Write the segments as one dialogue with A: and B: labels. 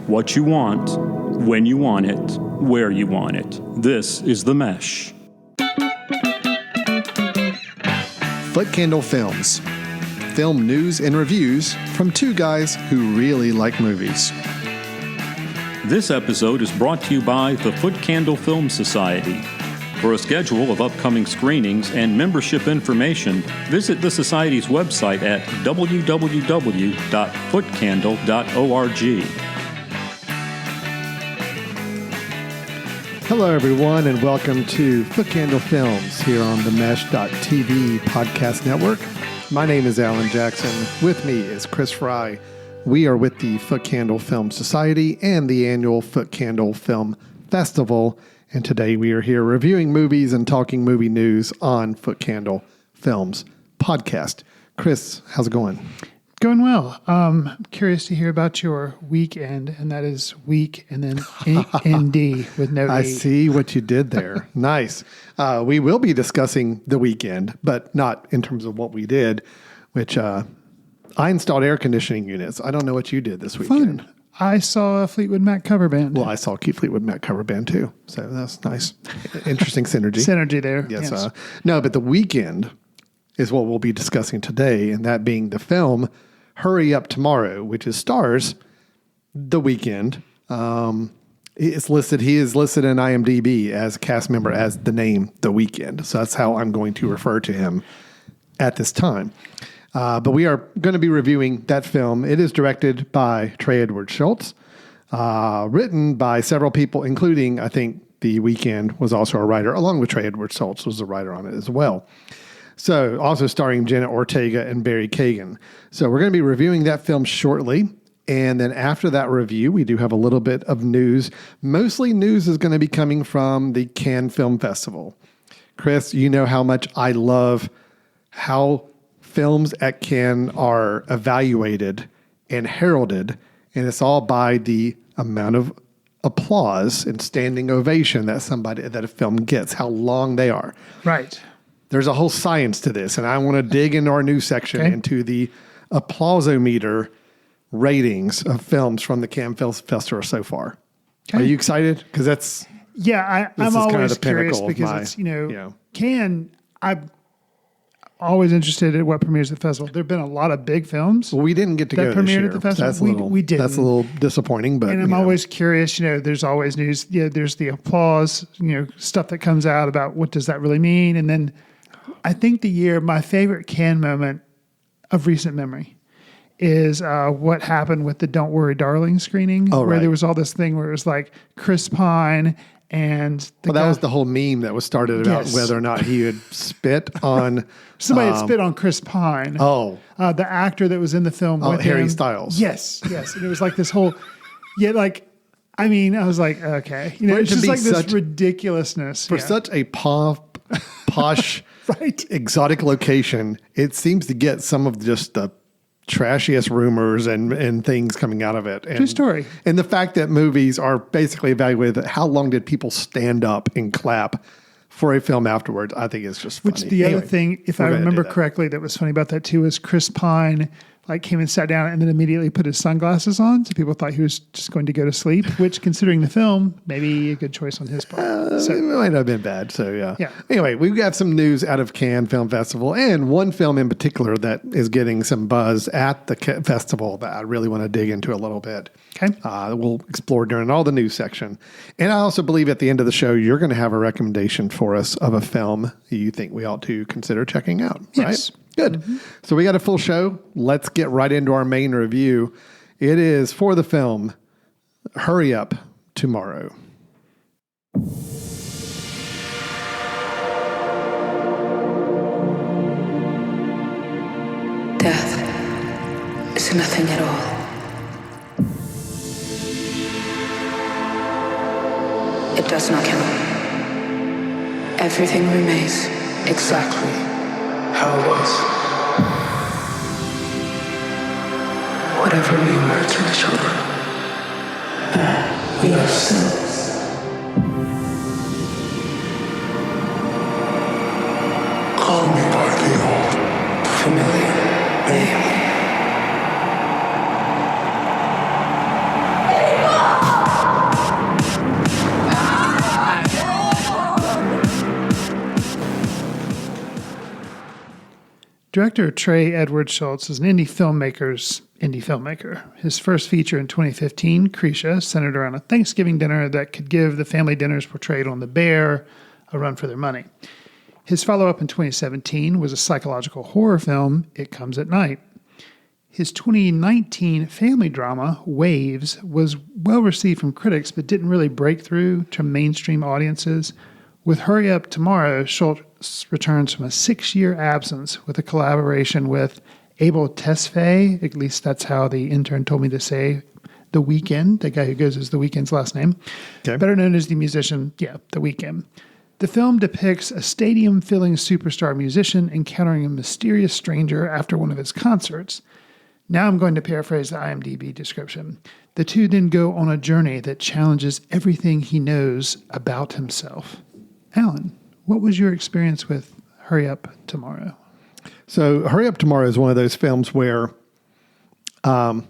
A: What you want, when you want it, where you want it. This is The Mesh.
B: Footcandle Films. Film news and reviews from two guys who really like movies.
A: This episode is brought to you by the Footcandle Film Society. For a schedule of upcoming screenings and membership information, visit the Society's website at www.footcandle.org.
B: Hello, everyone, and welcome to Footcandle Films here on the Mesh.tv podcast network. My name is Alan Jackson. With me is Chris Fry. We are with the Footcandle Film Society and the annual Footcandle Film Festival. And today we are here reviewing movies and talking movie news on Footcandle Films podcast. Chris, how's it going?
C: Going well. I'm curious to hear about your weekend, and that is week and then ND with no
B: I
C: E.
B: see what you did there. Nice. We will be discussing the weekend, but not in terms of what we did, which I installed air conditioning units. I don't know what you did this weekend.
C: Fun. I saw a Fleetwood Mac cover band.
B: Well, I saw Fleetwood Mac cover band too. So that's nice. Interesting synergy.
C: Synergy there.
B: Yes. No, but the weekend is what we'll be discussing today, and that being the film Hurry Up Tomorrow, which stars The Weeknd. He is listed in IMDb as a cast member as the name The Weeknd. So that's how I'm going to refer to him at this time. But we are going to be reviewing that film. It is directed by Trey Edward Schultz, written by several people, including, I think, The Weeknd was also a writer, along with Trey Edward Schultz was a writer on it as well. So also starring Jenna Ortega and Barry Kagan. So we're going to be reviewing that film shortly. And then after that review, we do have a little bit of news. Mostly news is going to be coming from the Cannes Film Festival. Chris, you know how much I love how films at Cannes are evaluated and heralded, and it's all by the amount of applause and standing ovation that a film gets, how long they are.
C: Right.
B: There's a whole science to this, and I want to dig into our news section into the applausometer ratings of films from the Cannes Film Festival so far. Okay. Are you excited? Because that's
C: I'm always curious because it's Cannes. I'm always interested in what premieres at the festival. There have been a lot of big films.
B: Well, we didn't get to go
C: premiered
B: this year.
C: At the festival. We didn't.
B: That's a little disappointing, but
C: and I'm always curious. There's always news. There's the applause. Stuff that comes out about what does that really mean. And then I think my favorite Cannes moment of recent memory is what happened with the "Don't Worry, Darling" screening, where there was all this thing where it was like Chris Pine. And
B: that was the whole meme that was started about whether or not he would spit on
C: somebody had spit on Chris Pine.
B: Oh,
C: the actor that was in the film with
B: Harry Styles.
C: Yes, and it was like this whole, I was like, okay, it's just like this ridiculousness
B: for such a posh,
C: right,
B: exotic location. It seems to get some of just the trashiest rumors and things coming out of it. And,
C: true story.
B: And the fact that movies are basically evaluated, how long did people stand up and clap for a film afterwards, I think is just funny.
C: Which the other thing, if I remember correctly, that was funny about that too, is Chris Pine came and sat down and then immediately put his sunglasses on. So people thought he was just going to go to sleep, which considering the film, maybe a good choice on his part.
B: It might not have been bad. So yeah. Anyway, we've got some news out of Cannes Film Festival and one film in particular that is getting some buzz at the festival that I really want to dig into a little bit.
C: Okay.
B: We'll explore during all the news section. And I also believe at the end of the show, you're going to have a recommendation for us of a film you think we ought to consider checking out.
C: Yes.
B: Right? Good. Mm-hmm. So we got a full show. Let's get right into our main review. It is for the film Hurry Up Tomorrow.
D: Death is nothing at all. It does not kill. Everything remains exactly how it was. Whatever we were to each other, we are still. Call me by the old, familiar name.
C: Director Trey Edward Schultz is an indie filmmaker. His first feature in 2015, Krisha, centered around a Thanksgiving dinner that could give the family dinners portrayed on The Bear a run for their money. His follow-up in 2017 was a psychological horror film, It Comes at Night. His 2019 family drama, Waves, was well received from critics but didn't really break through to mainstream audiences. With Hurry Up Tomorrow, Schultz returns from a 6-year absence with a collaboration with Abel Tesfaye, at least that's how the intern told me to say, The Weeknd, the guy who goes as The Weeknd's last name, better known as the musician, The Weeknd. The film depicts a stadium-filling superstar musician encountering a mysterious stranger after one of his concerts. Now I'm going to paraphrase the IMDb description. The two then go on a journey that challenges everything he knows about himself. Alan, what was your experience with Hurry Up Tomorrow?
B: So Hurry Up Tomorrow is one of those films where I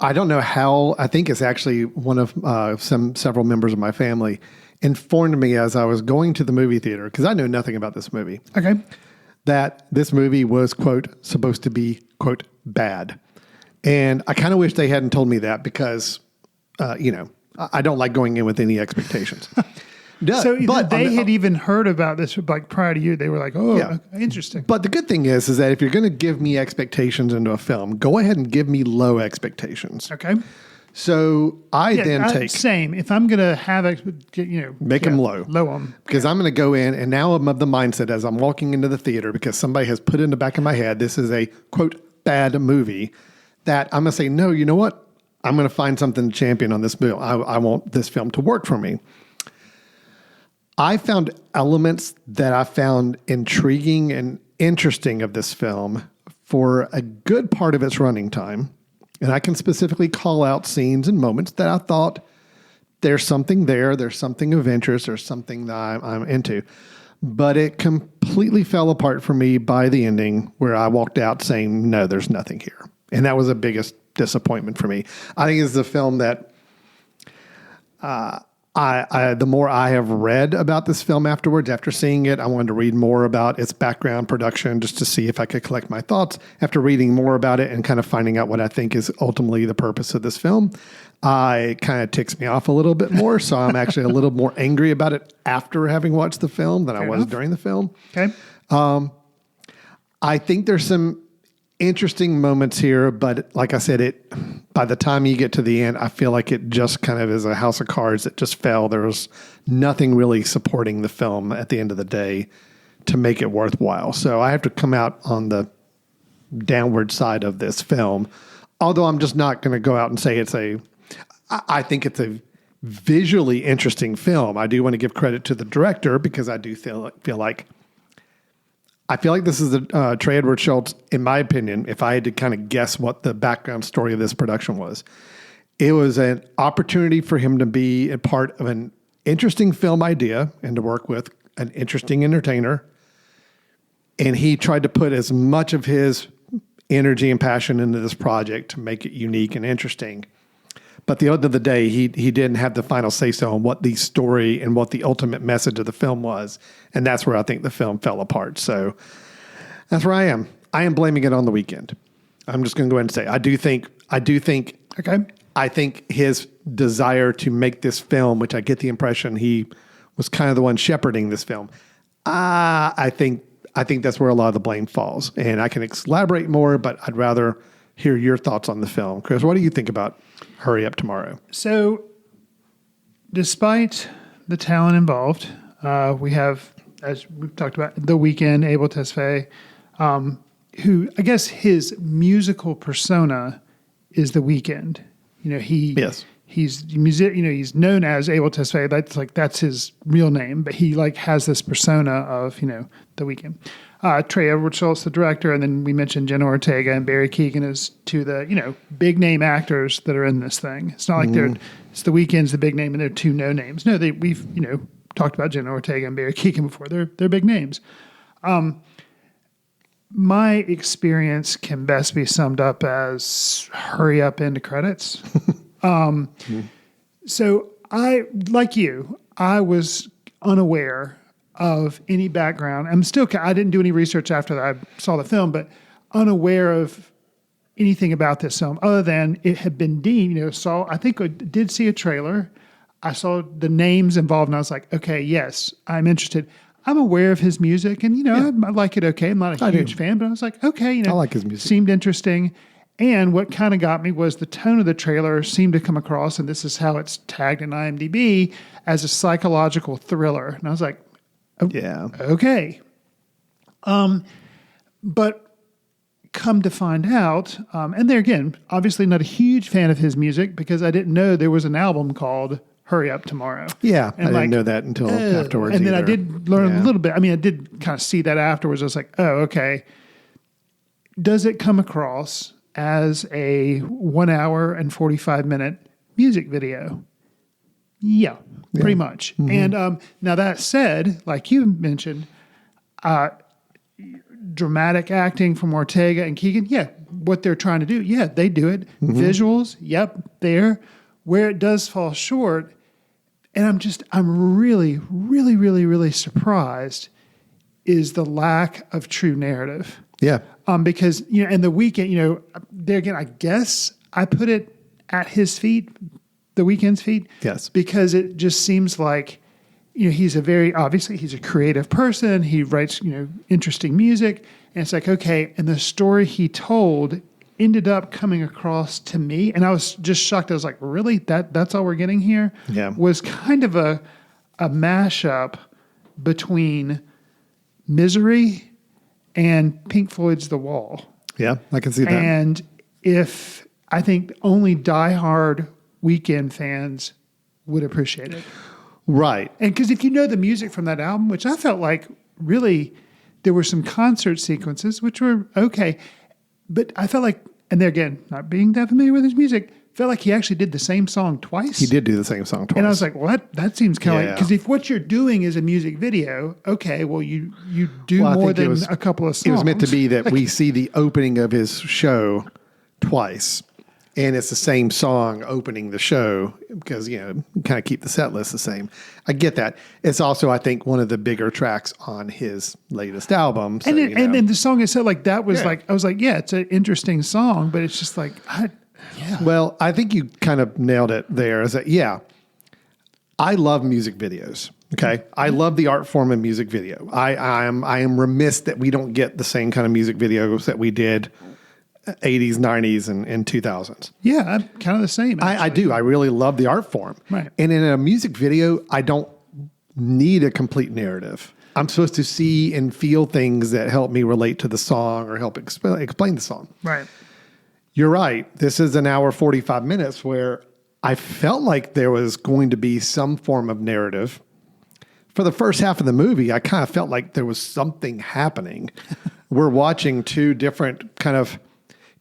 B: don't know how. I think it's actually one of several members of my family informed me as I was going to the movie theater, because I know nothing about this movie.
C: Okay.
B: That this movie was, quote, supposed to be, quote, bad. And I kind of wish they hadn't told me that because, I don't like going in with any expectations.
C: So they had even heard about this like prior to you. They were like, interesting.
B: But the good thing is that if you're going to give me expectations into a film, go ahead and give me low expectations.
C: Okay.
B: So
C: same. If I'm going to have,
B: make them low.
C: Low them.
B: Because I'm going to go in, and now I'm of the mindset as I'm walking into the theater, because somebody has put in the back of my head, this is a, quote, bad movie, that I'm going to say, no, you know what? I'm going to find something to champion on this movie. I want this film to work for me. I found elements that I found intriguing and interesting of this film for a good part of its running time. And I can specifically call out scenes and moments that I thought there's something there, there's something of interest, there's something that I'm into. But it completely fell apart for me by the ending, where I walked out saying, no, there's nothing here. And that was the biggest disappointment for me. I think it's a film that the more I have read about this film afterwards, after seeing it, I wanted to read more about its background production just to see if I could collect my thoughts. After reading more about it and kind of finding out what I think is ultimately the purpose of this film, it kind of ticks me off a little bit more. So I'm actually a little more angry about it after having watched the film than I was during the film.
C: Okay.
B: I think there's some interesting moments here, but like I said, by the time you get to the end, I feel like it just kind of is a house of cards that just fell. There was nothing really supporting the film at the end of the day to make it worthwhile. So I have to come out on the downward side of this film, although I'm just not going to go out and say I think it's a visually interesting film. I do want to give credit to the director, because I do feel like this is the Trey Edward Schultz, in my opinion. If I had to kind of guess what the background story of this production was, it was an opportunity for him to be a part of an interesting film idea and to work with an interesting entertainer. And he tried to put as much of his energy and passion into this project to make it unique and interesting. But at the end of the day, he didn't have the final say-so on what the story and what the ultimate message of the film was. And that's where I think the film fell apart. So that's where I am. I am blaming it on The Weeknd. I'm just going to go ahead and say, I think his desire to make this film, which I get the impression he was kind of the one shepherding this film, I think that's where a lot of the blame falls. And I can elaborate more, but I'd rather hear your thoughts on the film. Chris, what do you think about Hurry Up Tomorrow?
C: So, despite the talent involved, we have, as we've talked about, The Weeknd, Abel Tesfaye, who I guess his musical persona is The Weeknd. He's music. He's known as Abel Tesfaye. That's his real name, but he has this persona of The Weeknd. Trey Edward Schultz, the director, and then we mentioned Jenna Ortega and Barry Keoghan as two of the big name actors that are in this thing. It's not like it's The Weeknd's the big name and they're two no names. No, we've talked about Jenna Ortega and Barry Keoghan before. They're big names. My experience can best be summed up as hurry up into credits. So I was unaware of any background. I didn't do any research after I saw the film, but unaware of anything about this film other than it had been deemed, I think I did see a trailer. I saw the names involved and I was like, okay, yes, I'm interested. I'm aware of his music and, I like it okay. I'm not a huge fan, but I was like, okay,
B: I like his music.
C: Seemed interesting. And what kind of got me was the tone of the trailer seemed to come across, and this is how it's tagged in IMDb, as a psychological thriller. And I was like,
B: Yeah.
C: okay. But come to find out, and there again, obviously not a huge fan of his music because I didn't know there was an album called Hurry Up Tomorrow.
B: Yeah.
C: And
B: I didn't know that until afterwards.
C: And then I
B: either.
C: did learn a little bit. I mean, I did kind of see that afterwards. I was like, oh, okay. Does it come across as a 1 hour and 45 minute music video? Yeah, pretty much.
B: Mm-hmm.
C: And now that said, like you mentioned, dramatic acting from Ortega and Keegan, what they're trying to do, they do it.
B: Mm-hmm.
C: Visuals, there. Where it does fall short, and I'm really, really, really, really surprised, is the lack of true narrative.
B: Yeah.
C: Because, and The Weeknd, there again, I guess I put it at his feet, The Weeknd's feet.
B: Yes.
C: Because it just seems like, he's he's a creative person. He writes, interesting music. And it's like, okay. And the story he told ended up coming across to me. And I was just shocked. I was like, really? That's all we're getting here?
B: Yeah.
C: Was kind of a mashup between Misery and Pink Floyd's The Wall.
B: Yeah, I can see that.
C: And if I think only diehard Weeknd fans would appreciate it.
B: Right.
C: And because if you know the music from that album, which I felt like really there were some concert sequences which were okay, but I felt like, and there again, not being that familiar with his music, felt like he actually did the same song twice.
B: He did do the same song twice.
C: And I was like, what? That seems kind of
B: Yeah.
C: like, because if what you're doing is a music video, okay, well, you do
B: Well, I
C: more
B: think it
C: than
B: was-
C: a couple of songs.
B: It was meant to be that we see the opening of his show twice. And it's the same song opening the show because, kind of keep the set list the same. I get that. It's also, I think, one of the bigger tracks on his latest album. So,
C: And the song itself, like that was
B: Yeah.
C: like, I was like, yeah, it's an interesting song, but it's just like,
B: Well, I think you kind of nailed it there. Is that, I love music videos. Okay. I love the art form of music video. I am remiss that we don't get the same kind of music videos that we did 80s, 90s, and 2000s.
C: yeah, I'm kind of the same.
B: I do. I really love the art form.
C: Right.
B: And in a music video, I don't need a complete narrative. I'm supposed to see and feel things that help me relate to the song or help explain the song.
C: Right.
B: You're right. This is an hour, 45 minutes where I felt like there was going to be some form of narrative. For the first half of the movie, I kind of felt like there was something happening. We're watching two different kind of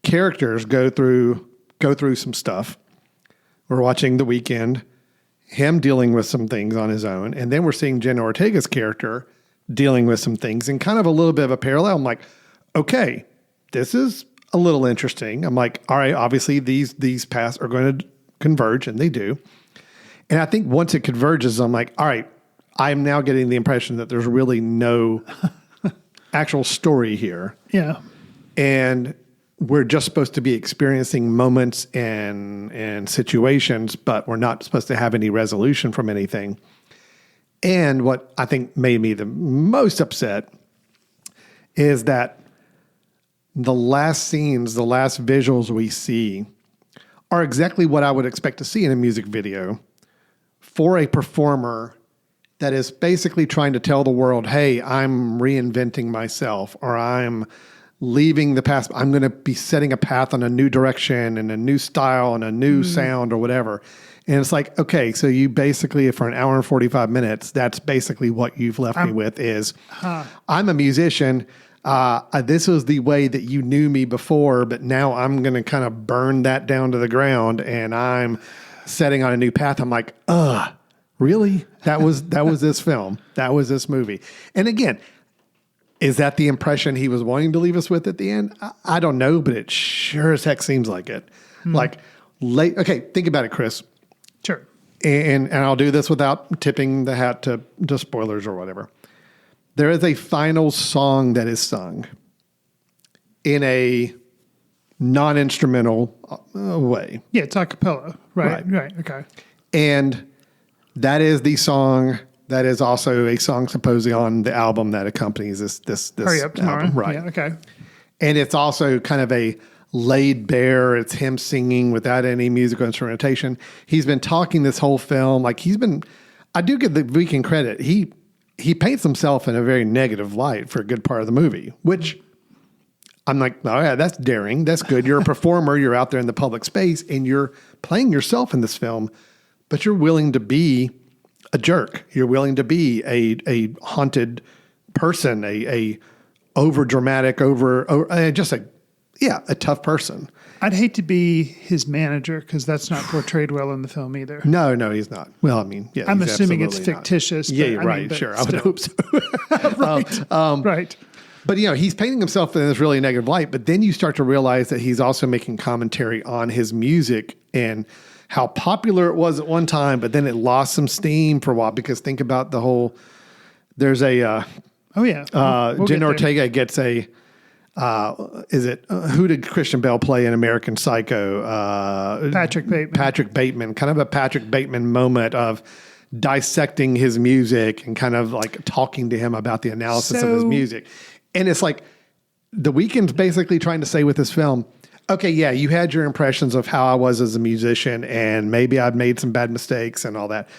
B: characters go through some stuff. We're watching The Weeknd, him dealing with some things on his own, and then we're seeing Jenna Ortega's character dealing with some things and kind of a little bit of a parallel. I'm like, okay, this is a little interesting. I'm like, all right, obviously these paths are going to converge, and they do. And I think once it converges, I'm like, all right, I'm now getting the impression that there's really no actual story here.
C: Yeah.
B: And we're just supposed to be experiencing moments and situations, but we're not supposed to have any resolution from anything. And what I think made me the most upset is that the last scenes, the last visuals we see are exactly what I would expect to see in a music video for a performer that is basically trying to tell the world, hey, I'm reinventing myself, or I'm leaving the past. I'm going to be setting a path on a new direction and a new style and a new sound or whatever. And it's like, okay, so you basically, for an hour and 45 minutes, that's basically what you've left me with is, I'm a musician. This was the way that you knew me before, but now I'm going to kind of burn that down to the ground and I'm setting on a new path. I'm like, really? That was this film. That was this movie. And again, is that the impression he was wanting to leave us with at the end? I don't know, but it sure as heck seems like it. Like okay, think about it, Chris.
C: Sure.
B: And I'll do this without tipping the hat to spoilers or whatever. there is a final song that is sung in a non-instrumental way.
C: Yeah, it's a cappella. Right. Okay.
B: And that is the song that is also a song supposedly on the album that accompanies this
C: Hurry Up Tomorrow.
B: album. Right.
C: Yeah, okay.
B: And it's also kind of a laid bare. It's him singing without any musical instrumentation. He's been talking this whole film. Like I do give the Weeknd credit. He paints himself in a very negative light for a good part of the movie, which I'm like, oh yeah, that's daring. That's good. You're a performer. You're out there in the public space and you're playing yourself in this film, but you're willing to be a jerk. You're willing to be a haunted person, a over dramatic, just a tough person.
C: I'd hate to be his manager because that's not portrayed well in the film either.
B: No, he's not. Well, I mean, yeah,
C: I'm
B: he's
C: assuming it's
B: absolutely not.
C: fictitious.
B: Yeah,
C: but,
B: you're
C: I mean,
B: right.
C: but
B: Sure, I would
C: still.
B: hope so.
C: Right.
B: But he's painting himself in this really negative light. But then you start to realize that he's also making commentary on his music and how popular it was at one time, but then it lost some steam for a while. Because think about the whole. There's a
C: Oh yeah. We'll
B: Jenna
C: get there.
B: Ortega gets a. Who did Christian Bale play in American Psycho?
C: Patrick Bateman.
B: Patrick Bateman, kind of a Patrick Bateman moment of dissecting his music and kind of like talking to him about the analysis of his music. And it's like The Weeknd's basically trying to say with this film, okay, yeah, you had your impressions of how I was as a musician and maybe I've made some bad mistakes and all that.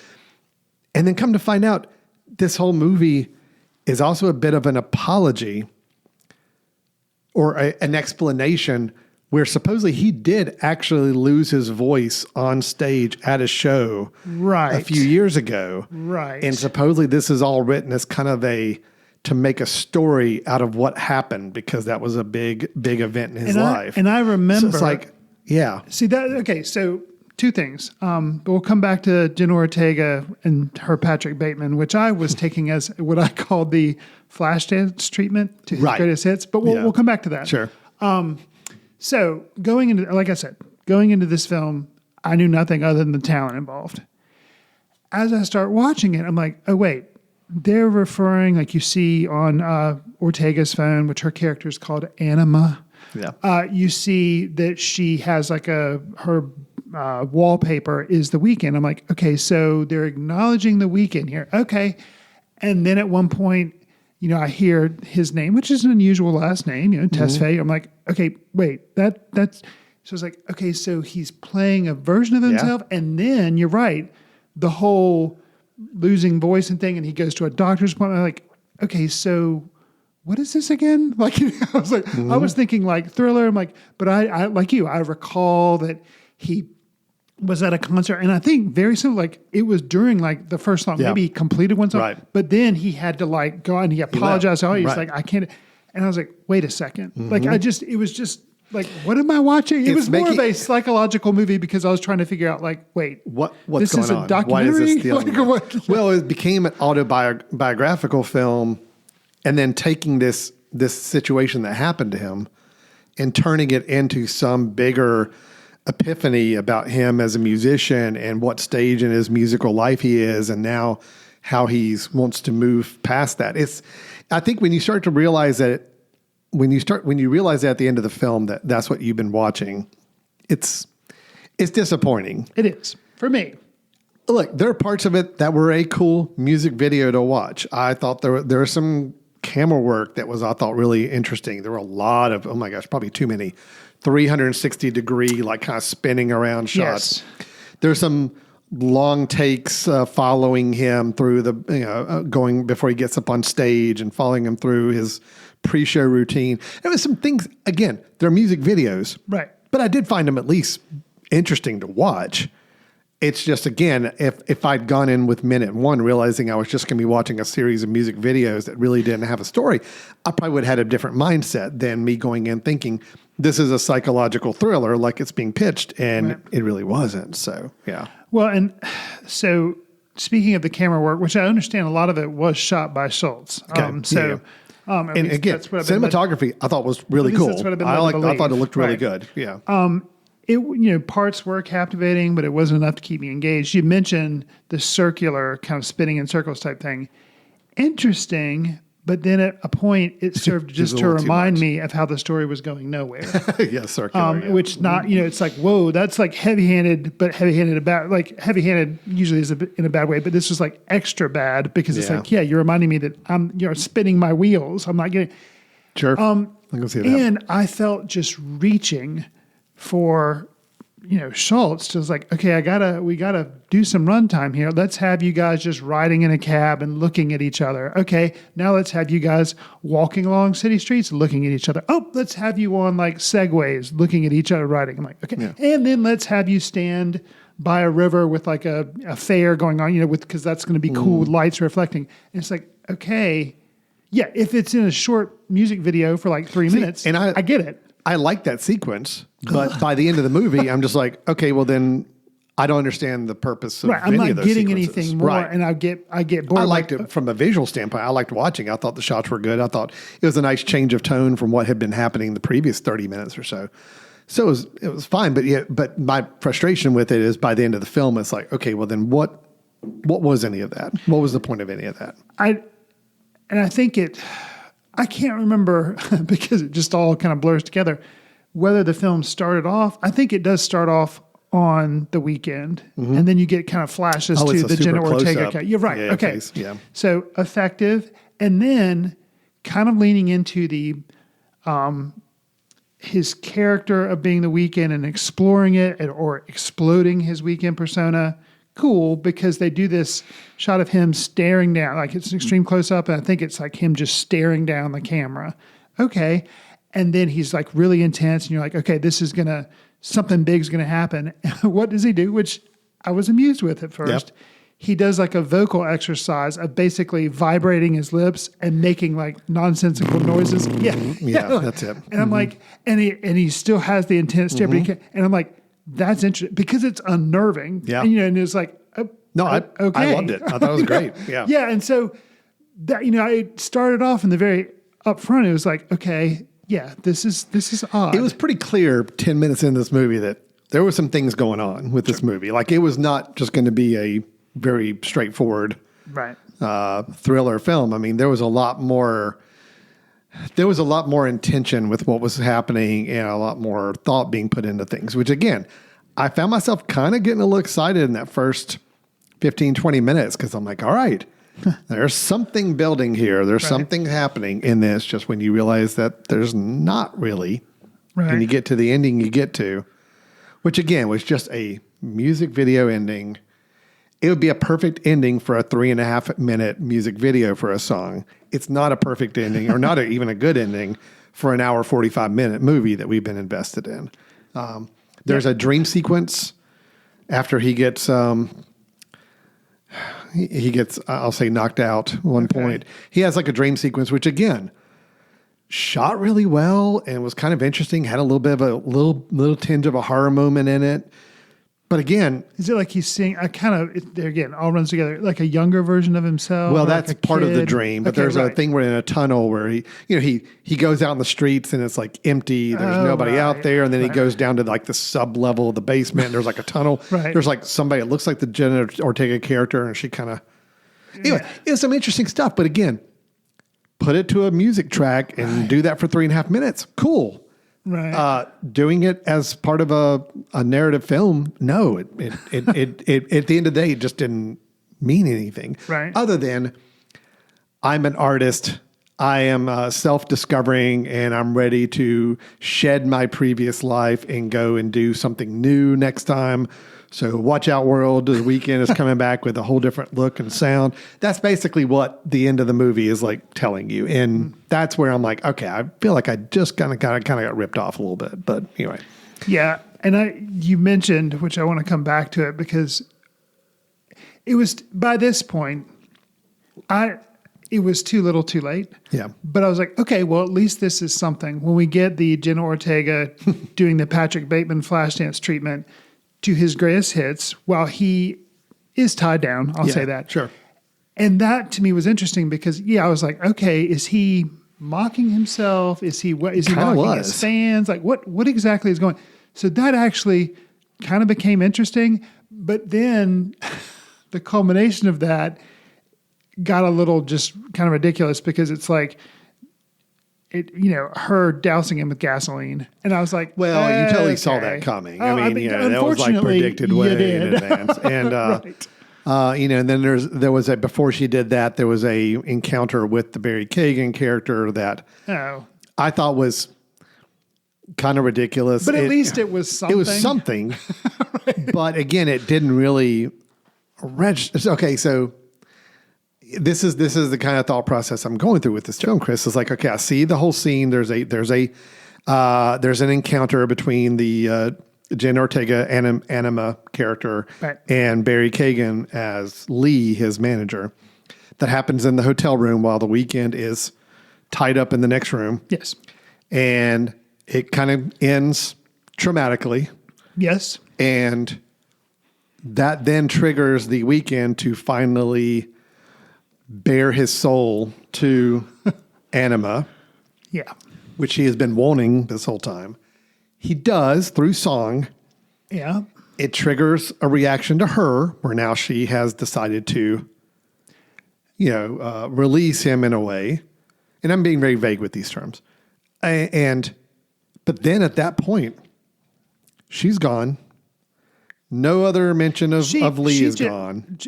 B: And then come to find out this whole movie is also a bit of an apology or an explanation where supposedly he did actually lose his voice on stage at a show a few years ago.
C: Right.
B: And supposedly this is all written as kind of to make a story out of what happened because that was a big event in his life.
C: And I remember.
B: So it's like, yeah.
C: See that? Okay, so two things. But we'll come back to Jenna Ortega and her Patrick Bateman, which I was taking as what I called the Flashdance treatment to his greatest hits. But we'll come back to that.
B: Sure.
C: So going into this film, I knew nothing other than the talent involved. As I start watching it, I'm like, oh wait, they're referring, like you see on Ortega's phone, which her character is called Anima.
B: Yeah.
C: You see that she has like her wallpaper is The Weeknd. I'm like, okay, so they're acknowledging The Weeknd here. Okay. And then at one point, I hear his name, which is an unusual last name, Tesfaye. I'm like, okay, wait, that's, so it's like, okay, so he's playing a version of himself. Yeah. And then you're right, the whole losing voice and thing, and he goes to a doctor's appointment. I'm like, okay, so what is this again? Like, I was like, I was thinking like Thriller. I'm like, but I like you, I recall that he was at a concert, and I think very similar, like it was during like the first song, maybe he completed one song, but then he had to like go out and he apologized. He's like, I can't. And I was like, wait a second. Like it was just like, what am I watching? It was more of a psychological movie because I was trying to figure out like, wait,
B: what's
C: this
B: going
C: is
B: on?
C: A documentary?
B: Why is this dealing
C: like,
B: well, it became an autobiographical film and then taking this situation that happened to him and turning it into some bigger epiphany about him as a musician and what stage in his musical life he is and now how he wants to move past that. I think when you start to realize that when you realize at the end of the film that that's what you've been watching, it's disappointing.
C: It is for me.
B: Look, there are parts of it that were a cool music video to watch. I thought there was some camera work that was, I thought, really interesting. There were a lot of, oh my gosh, probably too many 360 degree, like kind of spinning around shots. Yes. There's some long takes following him through going before he gets up on stage and following him through his pre-show routine. There was some things, again, they're music videos.
C: Right.
B: But I did find them at least interesting to watch. It's just, again, if I'd gone in with minute one realizing I was just going to be watching a series of music videos that really didn't have a story, I probably would have had a different mindset than me going in thinking this is a psychological thriller like it's being pitched, and it really wasn't. So, yeah.
C: Well, and so speaking of the camera work, which I understand a lot of it was shot by Schultz.
B: Okay. And again, cinematography I thought was really cool. I thought it looked really good. Yeah.
C: Parts were captivating, but it wasn't enough to keep me engaged. You mentioned the circular kind of spinning in circles type thing. Interesting, But then at a point, it served just
B: a
C: to
B: little too
C: remind
B: much.
C: me of how the story was going nowhere.
B: Yes, circular. yeah.
C: Which not, it's like, whoa, that's like heavy-handed, but heavy-handed about, like heavy-handed usually is in a bad way, but this was like extra bad because it's
B: Yeah.
C: like, you're reminding me that I'm, spinning my wheels. I'm not getting,
B: Sure. I can see that.
C: and I felt just reaching for, Schultz to was like, okay, we gotta do some runtime here. Let's have you guys just riding in a cab and looking at each other. Okay, now let's have you guys walking along city streets, looking at each other. Oh, let's have you on like segways, looking at each other riding. I'm like, okay, and then let's have you stand by a river with like a fair going on, because that's going to be cool with lights reflecting. And it's like, okay, yeah, if it's in a short music video for like 3 minutes,
B: and
C: I get it.
B: I like that sequence, but by the end of the movie, I'm just like, okay, well then I don't understand the purpose of
C: Right, I'm
B: any
C: not
B: of those
C: getting
B: sequences.
C: anything more,
B: Right.
C: and I get bored.
B: I liked it from a visual standpoint. I liked watching. I thought the shots were good. I thought it was a nice change of tone from what had been happening the previous 30 minutes or so. So it was fine, but my frustration with it is by the end of the film, it's like, okay, well then what was any of that? What was the point of any of that?
C: I think I can't remember because it just all kind of blurs together whether the film started off. I think it does start off on the weekend, and then you get kind of flashes
B: Oh,
C: to
B: it's a
C: the Jenna
B: super
C: Ortega.
B: close-up.
C: You're right.
B: Yeah,
C: okay.
B: face, yeah.
C: So effective, and then kind of leaning into the his character of being the Weeknd and exploring it or exploding his Weeknd persona. Cool, because they do this shot of him staring down, like it's an extreme close up, and I think it's like him just staring down the camera. Okay. And then he's like really intense, and you're like, okay, this is something big's gonna happen. What does he do? Which I was amused with at first.
B: Yep.
C: He does like a vocal exercise of basically vibrating his lips and making like nonsensical noises. Yeah.
B: Yeah, that's it.
C: And I'm like, and he still has the intense stare, but he can't, and I'm like, that's interesting because it's unnerving.
B: Yeah.
C: And it's like,
B: No, I
C: okay.
B: loved it. I thought it was great. Yeah.
C: Yeah. And so that, I started off in the very upfront. It was like, okay, yeah, this is odd.
B: It was pretty clear 10 minutes in this movie that there were some things going on with this movie. Like it was not just going to be a very straightforward
C: right.
B: thriller film. I mean, there was a lot more intention with what was happening and a lot more thought being put into things, which again, I found myself kind of getting a little excited in that first 15, 20 minutes because I'm like, all right, there's something building here. There's something happening in this just when you realize that there's not really.
C: Right.
B: And you get to the ending you get to, which again was just a music video ending. It would be a perfect ending for a 3.5 minute music video for a song. It's not a perfect ending or not even a good ending for an hour, 45-minute movie that we've been invested in. There's a dream sequence after he gets, I'll say knocked out at one point. He has like a dream sequence, which again, shot really well and was kind of interesting. Had a little bit of a little tinge of a horror moment in it. But again,
C: Is it like he's seeing there again, all runs together, like a younger version of himself?
B: well,
C: or like
B: that's
C: a
B: part of the
C: kid?
B: dream. But
C: Okay,
B: there's
C: right.
B: a thing where in a tunnel where he goes out in the streets and it's like empty. There's nobody out
C: right,
B: there. And then he
C: right.
B: goes down to like the sub level of the basement. And there's like a tunnel.
C: Right.
B: There's like somebody that looks like the Jenna Ortega character. And she kind of, anyway, it was some interesting stuff. But again, put it to a music track and do that for 3.5 minutes. Cool.
C: Right.
B: Doing it as part of a narrative film, no. It at the end of the day, it just didn't mean anything.
C: Right.
B: Other than I'm an artist, I am self-discovering, and I'm ready to shed my previous life and go and do something new next time. So watch out, world. The Weeknd is coming back with a whole different look and sound. That's basically what the end of the movie is like telling you. And that's where I'm like, okay, I feel like I just kind of got ripped off a little bit. But anyway.
C: Yeah, and you mentioned, which I want to come back to it because it was by this point, it was too little, too late.
B: Yeah.
C: But I was like, okay, well, at least this is something. When we get the Jenna Ortega doing the Patrick Bateman Flashdance treatment to his greatest hits, while he is tied down, I'll say that.
B: Sure.
C: And that to me was interesting because, I was like, okay, is he mocking himself? Is he
B: Kinda
C: mocking
B: was.
C: his fans? Like what exactly is going? So that actually kind of became interesting. But then the culmination of that got a little just kind of ridiculous because it's like, her dousing him with gasoline. And I was like,
B: Well, you totally saw
C: okay.
B: that coming.
C: Oh,
B: I mean, that was like
C: unfortunately,
B: predicted
C: you
B: way in
C: did.
B: advance. And,
C: Right.
B: and then there was before she did that, there was a encounter with the Barry Kagan character that
C: Oh.
B: I thought was kind of ridiculous.
C: But at least it was something.
B: It was something. But again, it didn't really register. Okay, so this is the kind of thought process I'm going through with this film, Chris. It's like, okay, I see the whole scene. There's an encounter between the Jen Ortega Anima character
C: Right.
B: and Barry Kagan as Lee, his manager. That happens in the hotel room while the Weeknd is tied up in the next room.
C: Yes.
B: And it kind of ends traumatically.
C: Yes.
B: And that then triggers the Weeknd to finally bare his soul to Anima,
C: Yeah.
B: which he has been wanting this whole time. He does through song.
C: Yeah.
B: It triggers a reaction to her where now she has decided to, release him in a way. And I'm being very vague with these terms. But then at that point, she's gone. No other mention of Lee is gone.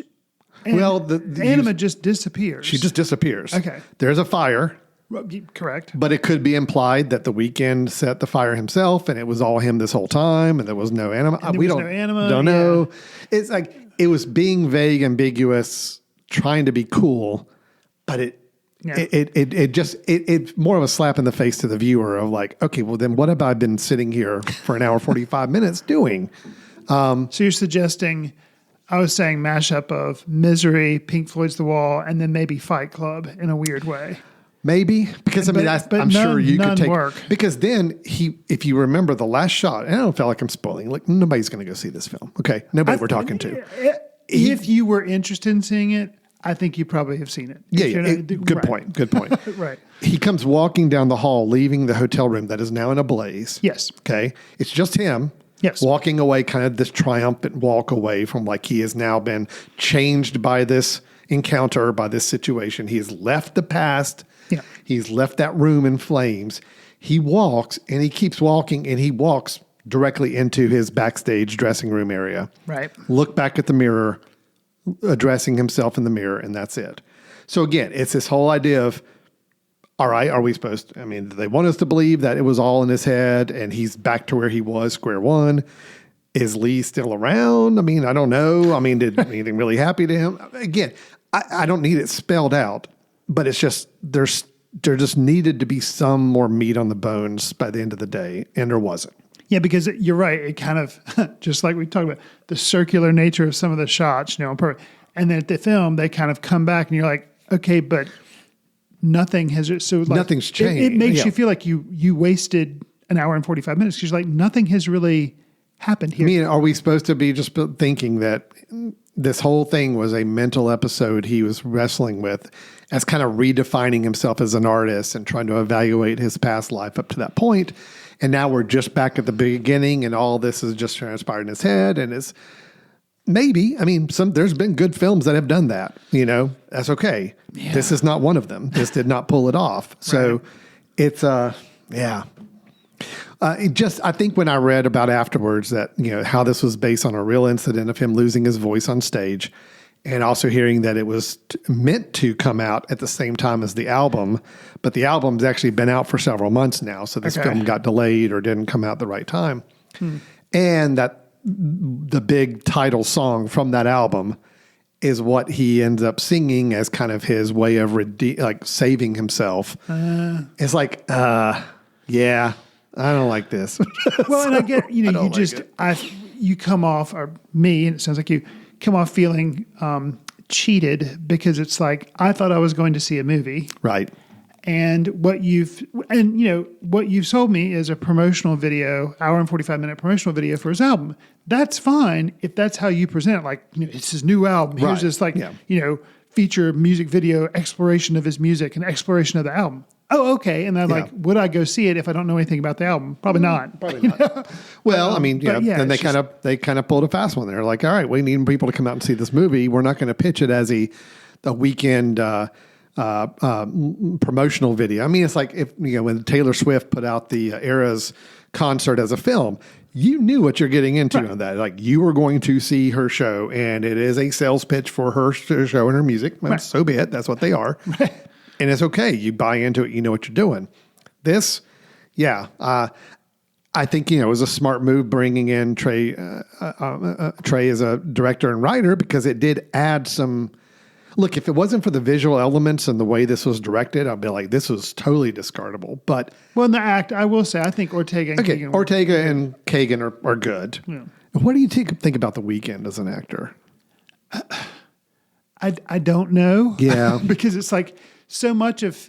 B: Well, the
C: Anima just disappears.
B: She just disappears.
C: Okay.
B: There's a fire,
C: Correct.
B: but it could be implied that the Weeknd set the fire himself, and it was all him this whole time, and there was no Anima.
C: there
B: We
C: was
B: don't
C: no Anima,
B: don't know. It's like it was being vague, ambiguous, trying to be cool, but it's more of a slap in the face to the viewer of like, okay, well then what have I been sitting here for an hour 45 minutes doing?
C: So you're suggesting, I was saying mashup of Misery, Pink Floyd's The Wall, and then maybe Fight Club in a weird way.
B: Maybe because
C: But
B: I'm sure you could take
C: work.
B: because then if you remember the last shot, and I don't feel like I'm spoiling. Like nobody's going to go see this film. Okay, nobody we're talking to.
C: If you were interested in seeing it, I think you probably have seen it.
B: Yeah,
C: If you're not-
B: good
C: right.
B: point. Good point.
C: Right.
B: He comes walking down the hall, leaving the hotel room that is now in a blaze.
C: Yes.
B: Okay, it's just him.
C: Yes.
B: Walking away, kind of this triumphant walk away from like he has now been changed by this encounter, by this situation. He's left the past.
C: Yeah.
B: He's left that room in flames. He walks and he keeps walking and he walks directly into his backstage dressing room area.
C: Right.
B: Look back at the mirror, addressing himself in the mirror, and that's it. So again, it's this whole idea of, all right, are we supposed to, do they want us to believe that it was all in his head and he's back to where he was, square one? Is Lee still around? I don't know. Did anything really happen to him? Again, I don't need it spelled out, but it's just, there just needed to be some more meat on the bones by the end of the day, and there wasn't.
C: Yeah, because you're right. It kind of, just like we talked about, the circular nature of some of the shots, on purpose. And then at the film, they kind of come back and you're like, okay, but nothing has, so like,
B: Nothing's changed.
C: It makes
B: Yeah.
C: you feel like you wasted an hour and 45 minutes because you're like, nothing has really happened here.
B: Are we supposed to be just thinking that this whole thing was a mental episode he was wrestling with as kind of redefining himself as an artist and trying to evaluate his past life up to that point? And now we're just back at the beginning and all this is just transpired in his head and it's maybe, there's been good films that have done that, that's okay. Yeah. This is not one of them. This did not pull it off. So it's, yeah. I think when I read about afterwards that, how this was based on a real incident of him losing his voice on stage and also hearing that it was meant to come out at the same time as the album, but the album's actually been out for several months now. So this film got delayed or didn't come out the right time. And that the big title song from that album is what he ends up singing as kind of his way of saving himself. It's like, yeah, I don't like this.
C: Well, and I get, you come off, or me, and it sounds like you come off feeling cheated because it's like, I thought I was going to see a movie.
B: Right.
C: And what you've sold me is a promotional video, hour and 45-minute promotional video for his album. That's fine if that's how you present it. Like, it's his new album. Here's this feature music video exploration of his music and exploration of the album. Oh, okay. And then would I go see it if I don't know anything about the album? Probably not.
B: Probably not. Well, then they kind of pulled a fast one. They're like, all right, we need people to come out and see this movie. We're not going to pitch it as a weekend promotional video. I mean, it's like if when Taylor Swift put out the Eras concert as a film, you knew what you're getting into on that. Like you were going to see her show, and it is a sales pitch for her show and her music. Well, so be it. That's what they are, and it's okay. You buy into it. You know what you're doing. This, I think it was a smart move bringing in Trey as a director and writer, because it did add some. Look, if it wasn't for the visual elements and the way this was directed, I'd be like, this was totally discardable. But
C: in the act, I will say, I think Ortega and Kagan.
B: Ortega and Kagan are good. Yeah. What do you think about The Weeknd as an actor?
C: I don't know.
B: Yeah,
C: because it's like so much of.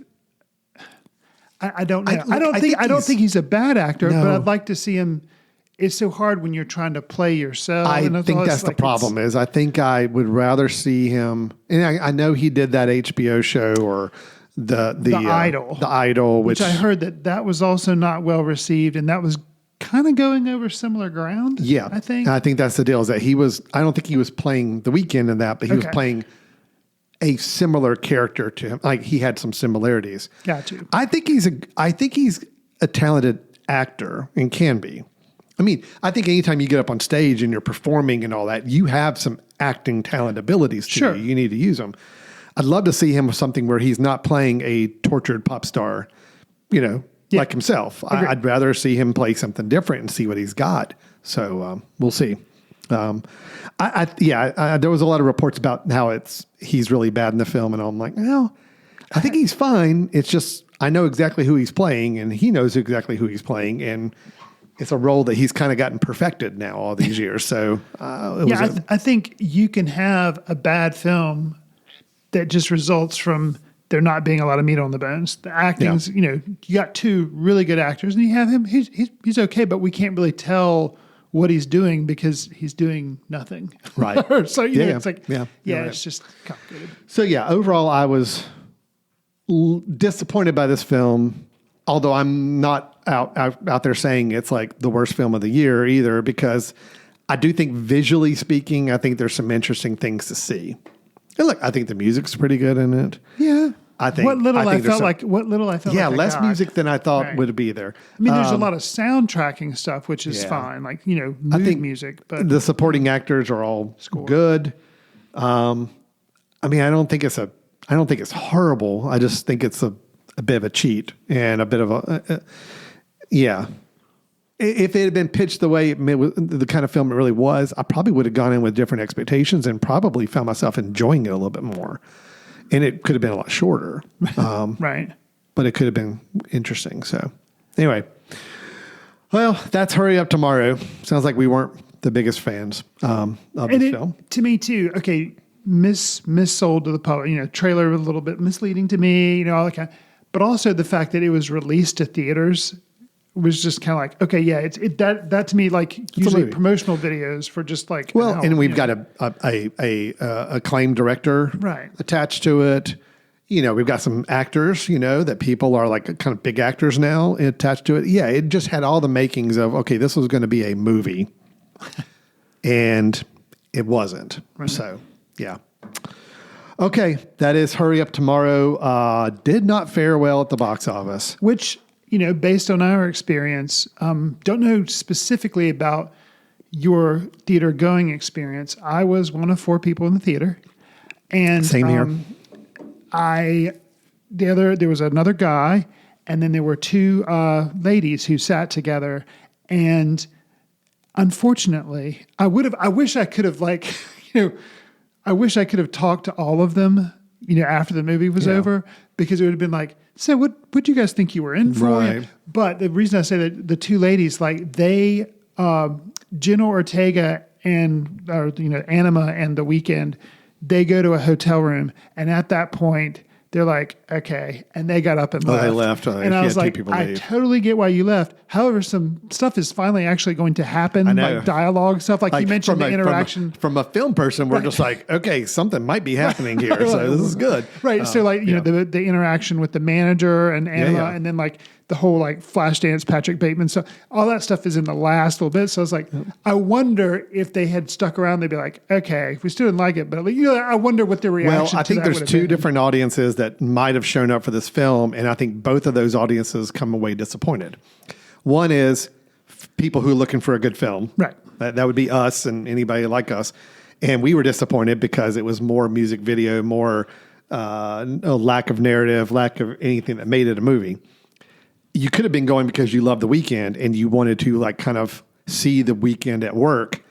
C: I don't know. I don't think he's a bad actor, but I'd like to see him. It's so hard when you're trying to play yourself.
B: I think that's the problem. Is I think I would rather see him. And I know he did that HBO show or the Idol, which
C: I heard that was also not well received, and that was kind of going over similar ground.
B: Yeah,
C: I think
B: that's the deal. Is that he was? I don't think he was playing The Weeknd in that, but he was playing a similar character to him. Like he had some similarities.
C: Got you.
B: I think he's a talented actor and can be. I mean, I think anytime you get up on stage and you're performing and all that, you have some acting talent abilities to you. You need to use them. I'd love to see him with something where he's not playing a tortured pop star, like himself. I'd rather see him play something different and see what he's got. So we'll see. There was a lot of reports about how he's really bad in the film, and I'm like, no, I think he's fine. It's just I know exactly who he's playing, and he knows exactly who he's playing, and it's a role that he's kind of gotten perfected now all these years. So
C: I think you can have a bad film that just results from there not being a lot of meat on the bones. The acting's, you got two really good actors, and you have him. He's okay, but we can't really tell what he's doing because he's doing nothing.
B: Right.
C: So it's like it's just complicated.
B: So overall, I was disappointed by this film. Although I'm not out there saying it's like the worst film of the year either, because I do think visually speaking, I think there's some interesting things to see. And look, I think the music's pretty good in it.
C: Yeah.
B: I think
C: I felt like. Yeah,
B: less music than I thought would be there.
C: I mean, there's a lot of soundtracking stuff, which is fine, like mood music. But
B: the supporting actors are all good. I mean, I don't think it's horrible. I just think it's a bit of a cheat and a bit of If it had been pitched the way the kind of film it really was, I probably would have gone in with different expectations and probably found myself enjoying it a little bit more. And it could have been a lot shorter.
C: Right.
B: But it could have been interesting. So anyway, well, that's Hurry Up Tomorrow. Sounds like we weren't the biggest fans of the film.
C: To me too. Okay. Missold to the public, trailer a little bit misleading to me, all that kind of, but also the fact that it was released to theaters was just kind of like, okay, yeah, that to me, like usually promotional videos for just like,
B: and we've got a acclaimed director attached to it. We've got some actors, that people are like kind of big actors now attached to it. Yeah. It just had all the makings of, okay, this was going to be a movie and it wasn't. Right. So yeah. Okay, that is Hurry Up Tomorrow. Did not fare well at the box office.
C: Which, based on our experience, don't know specifically about your theater going experience. I was one of 4 people in the theater. And
B: same here.
C: There was another guy, and then there were 2 ladies who sat together. And unfortunately, I wish I could have I wish I could have talked to all of them, after the movie was over, because it would have been like, so what do you guys think you were in for?
B: Right.
C: But the reason I say that the 2 ladies, like they, Jenna Ortega and, Anima and The Weeknd, they go to a hotel room. And at that point, they're like, okay. And they got up and left.
B: They left.
C: And I was like, I totally get why you left. However, some stuff is finally actually going to happen, like dialogue stuff. Like you mentioned the interaction.
B: From a film person, we're just like, okay, something might be happening here. So this is good.
C: Right. So the interaction with the manager and Anima, and then like the whole like Flashdance, Patrick Bateman stuff. All that stuff is in the last little bit. So I was like, I wonder if they had stuck around, they'd be like, okay, we still didn't like it, but I wonder what their reaction.
B: Well, I think
C: to that
B: there's
C: would have
B: two
C: been.
B: different audiences that might have shown up for this film, and I think both of those audiences come away disappointed. One is people who are looking for a good film.
C: Right.
B: That would be us and anybody like us. And we were disappointed because it was more music video, more lack of narrative, lack of anything that made it a movie. You could have been going because you love The Weeknd and you wanted to like kind of see The Weeknd at work,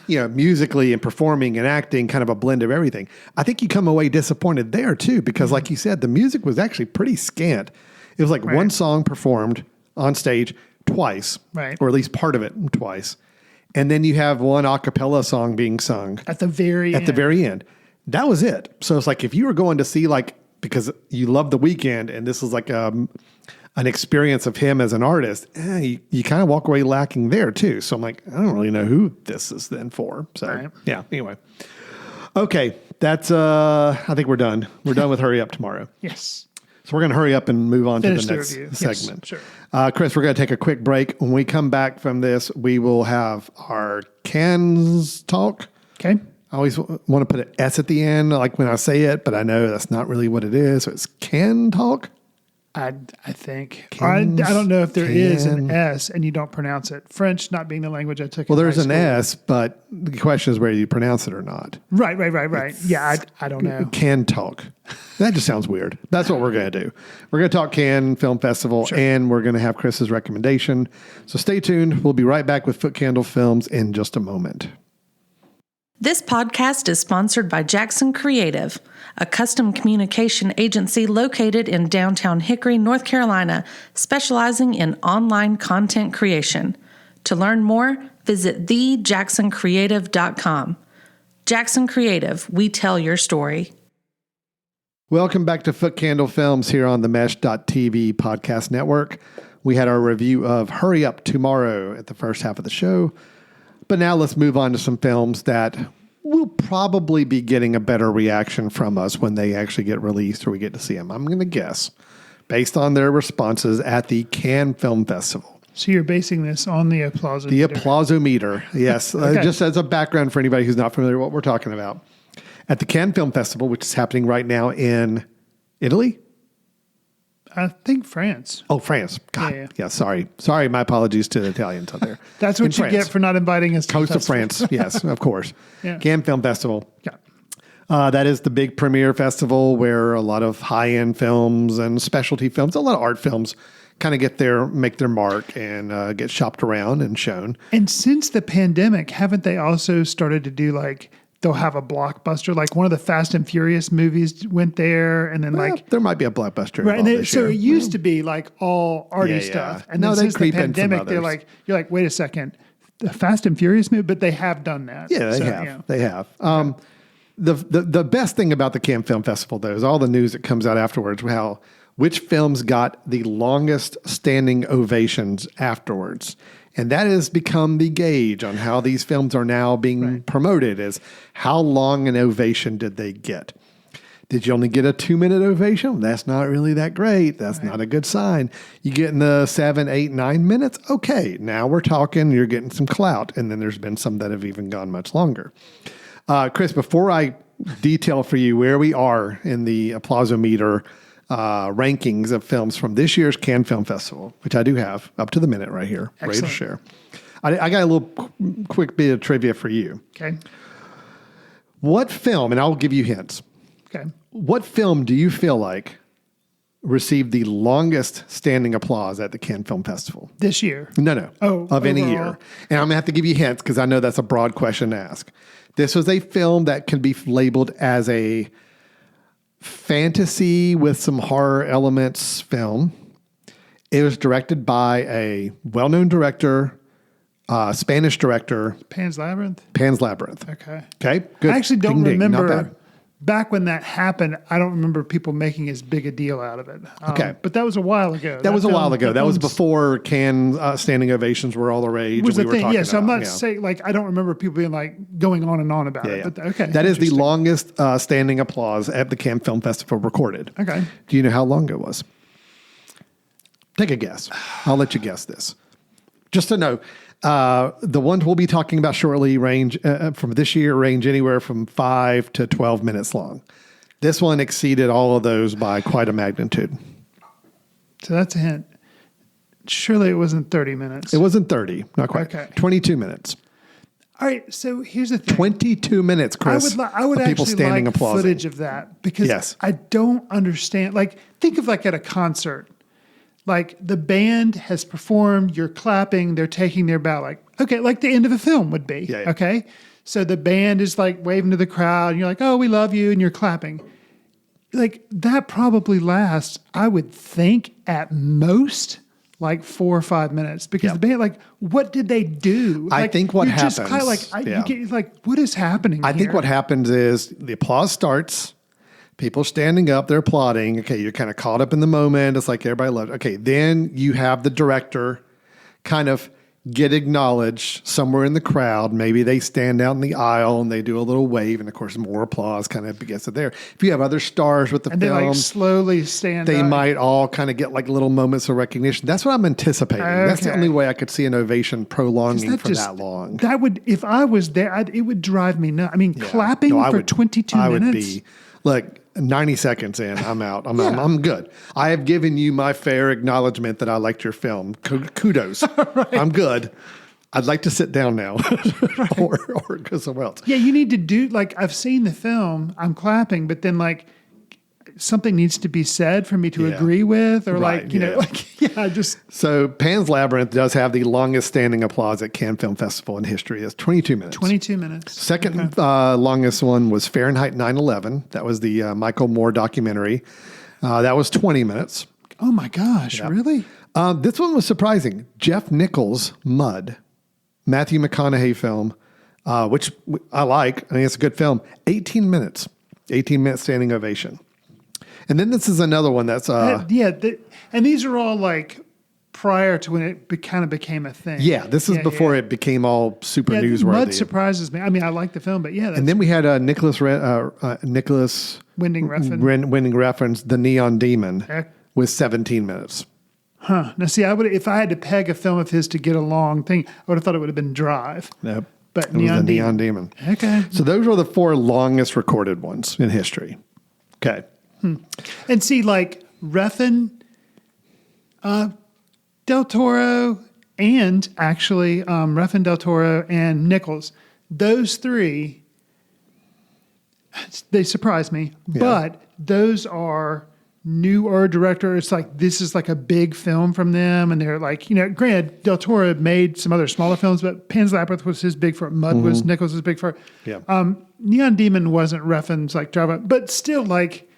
B: musically and performing and acting, kind of a blend of everything. I think you come away disappointed there too, because like you said, the music was actually pretty scant. It was like one song performed on stage twice,
C: Right.
B: or at least part of it twice. And then you have one a cappella song being sung
C: At the very
B: end. That was it. So it's like if you were going to see because you love The Weeknd and this is like an experience of him as an artist, you kind of walk away lacking there too. So I'm like, I don't really know who this is then for. So yeah, anyway. Okay, that's I think we're done. We're done with Hurry Up Tomorrow.
C: Yes.
B: So we're going to hurry up and move on
C: Finish
B: to the
C: the
B: next
C: review.
B: segment.
C: Yes, sure.
B: Chris, we're going to take a quick break. When we come back from this, we will have our cans talk.
C: Okay.
B: I always want to put an S at the end, like when I say it, but I know that's not really what it is. So it's can talk.
C: I think. I don't know if there is an S and you don't pronounce it. French not being the language I took.
B: Well,
C: in
B: there's
C: high
B: an
C: school.
B: S, but the question is whether you pronounce it or not.
C: Right. Yeah, I don't know.
B: Can talk. That just sounds weird. That's what we're going to do. We're going to talk Cannes Film Festival, and we're going to have Chris's recommendation. So stay tuned. We'll be right back with Foot Candle Films in just a moment.
E: This podcast is sponsored by Jackson Creative, a custom communication agency located in downtown Hickory, North Carolina, specializing in online content creation. To learn more, visit thejacksoncreative.com. Jackson Creative, we tell your story.
B: Welcome back to Foot Candle Films here on the Mesh.tv podcast network. We had our review of Hurry Up Tomorrow at the first half of the show. But now let's move on to some films that will probably be getting a better reaction from us when they actually get released or we get to see them. I'm going to guess, based on their responses at the Cannes Film Festival.
C: So you're basing this on the applause.
B: The Applausometer, yes.
C: Okay.
B: Just as a background for anybody who's not familiar with what we're talking about. At the Cannes Film Festival, which is happening right now in Italy?
C: I think France.
B: Oh, France. God.
C: Yeah.
B: Sorry. Sorry, my apologies to the Italians out there.
C: That's what
B: In
C: you
B: France.
C: get for not inviting us to
B: Coast
C: the
B: of
C: festival.
B: France. Yes, of course.
C: Yeah.
B: Cannes Film Festival.
C: Yeah.
B: That is the big premiere festival where a lot of high-end films and specialty films, a lot of art films kind of make their mark and get shopped around and shown.
C: And since the pandemic, haven't they also started to do they'll have a blockbuster, like one of the Fast and Furious movies went there, and then
B: Well, there might be a blockbuster
C: right.
B: involved
C: And
B: this
C: so
B: year.
C: it used to be like all arty
B: Yeah.
C: stuff, and
B: No,
C: then
B: they
C: since the
B: creep in some
C: pandemic, they're
B: others.
C: you're like, wait a second, the Fast and Furious movie, but they have done that.
B: Yeah, they
C: So,
B: have.
C: yeah.
B: They have. The best thing about the Cannes Film Festival, though, is all the news that comes out afterwards, which films got the longest standing ovations afterwards. And that has become the gauge on how these films are now being promoted, is how long an ovation did they get? Did you only get a 2-minute ovation? That's not really that great. That's not a good sign. You get in the 7, 8, 9 minutes? Okay, now we're talking, you're getting some clout. And then there's been some that have even gone much longer. Chris, before I detail for you where we are in the Applausometer rankings of films from this year's Cannes Film Festival, which I do have up to the minute right here, ready to share. I got a little quick bit of trivia for you.
C: Okay.
B: What film, and I'll give you hints,
C: Okay.
B: what film do you feel like received the longest standing applause at the Cannes Film Festival?
C: This year.
B: No.
C: Oh,
B: of any
C: overall.
B: year. And I'm going to have to give you hints because I know that's a broad question to ask. This was a film that can be labeled as a fantasy with some horror elements film. It was directed by a well-known director, Spanish director,
C: Pan's Labyrinth.
B: Pan's Labyrinth.
C: Okay.
B: Okay, good.
C: I actually don't
B: Ding, ding. Not
C: remember
B: bad.
C: back when that happened. I don't remember people making as big a deal out of it.
B: Okay.
C: But that was a while ago.
B: That was a while ago. That was
C: film's-
B: before Cannes standing ovations were all the rage.
C: was
B: and
C: the
B: we were
C: thing.
B: talking
C: Yeah. So I'm
B: about,
C: not saying I don't remember people being going on and on about it.
B: Yeah.
C: But okay.
B: That is the
C: interesting.
B: longest standing applause at the Cannes Film Festival recorded.
C: Okay.
B: Do you know how long it was? Take a guess. I'll let you guess this. Just to know, the ones we'll be talking about shortly range from this year range anywhere from 5 to 12 minutes long. This one exceeded all of those by quite a magnitude.
C: So that's a hint. Surely it wasn't 30 minutes.
B: It wasn't 30, not quite.
C: Okay.
B: 22 minutes.
C: All right. So here's the thing.
B: 22 minutes, Chris.
C: I would
B: of people
C: actually
B: standing
C: like
B: applauding.
C: footage of that because
B: Yes.
C: I don't understand. Like, think of like at a concert. Like the band has performed, you're clapping, they're taking their bow. Like, okay, like the end of a film would be.
B: Yeah.
C: Okay. So the band is like waving to the crowd and you're like, oh, we love you. And you're clapping. Like that probably lasts, I would think at most like 4 or 5 minutes because the band, like, what did they do?
B: I
C: Like,
B: think what
C: you're just
B: happens-
C: kinda like,
B: yeah.
C: you get like, what is happening
B: I think
C: here?
B: what happens is the applause starts, people standing up, they're applauding. Okay, you're kind of caught up in the moment. It's like everybody loves. Okay, then you have the director kind of get acknowledged somewhere in the crowd. Maybe they stand out in the aisle and they do a little wave, and of course, more applause kind of gets it there. If you have other stars with the
C: and they
B: film,
C: like slowly stand
B: they
C: up.
B: might all kind of get like little moments of recognition. That's what I'm anticipating. That's the
C: Okay.
B: only way I could see an ovation prolonging
C: That
B: for
C: just-
B: that long.
C: That would, if I was there, it would drive me nuts. I mean, clapping
B: No, I
C: for
B: would-
C: 22
B: I
C: minutes.
B: would be look 90 seconds in. I'm out. I'm good. I have given you my fair acknowledgement that I liked your film. Kudos. I'm good. I'd like to sit down now, or go somewhere else.
C: Yeah, you need to do like I've seen the film. I'm clapping, but then like something needs to be said for me to
B: Yeah.
C: agree with, or
B: Right,
C: like you know,
B: yeah.
C: like I just
B: So Pan's Labyrinth does have the longest standing applause at Cannes Film Festival in history. It's 22 minutes.
C: 22 minutes.
B: Second longest one was Fahrenheit 9/11. That was the Michael Moore documentary. That was 20 minutes.
C: Oh my gosh, really?
B: This one was surprising. Jeff Nichols' Mud, Matthew McConaughey film, which I like. I think it's a good film. 18 minutes. 18 minute standing ovation. And then this is another one that's
C: And these are all like prior to when it kind of became a thing.
B: this is before it became all super
C: Yeah,
B: newsworthy.
C: Mud surprises me. I mean, I like the film, but yeah, that's
B: And then we had Nicholas
C: Winding Refn.
B: Winding Refn's The Neon Demon
C: Heck.
B: with 17 minutes.
C: Now, see, I would if I had to peg a film of his to get a long thing, I would have thought it would have been Drive.
B: Nope.
C: But
B: It was
C: Neon
B: The
C: Demon.
B: Neon Demon.
C: Okay.
B: So those are the 4 longest recorded ones in history. Okay.
C: And see, like Refn, Del Toro, and actually Refn, Del Toro, and Nichols, those 3, they surprise me. But those are newer director. It's like this is like a big film from them, and they're like, you know, granted, Del Toro made some other smaller films, but Pan's Labyrinth was his big for. Mud was Nichols' was big for.
B: Yeah.
C: Neon Demon wasn't Refn's like Drive, but still like.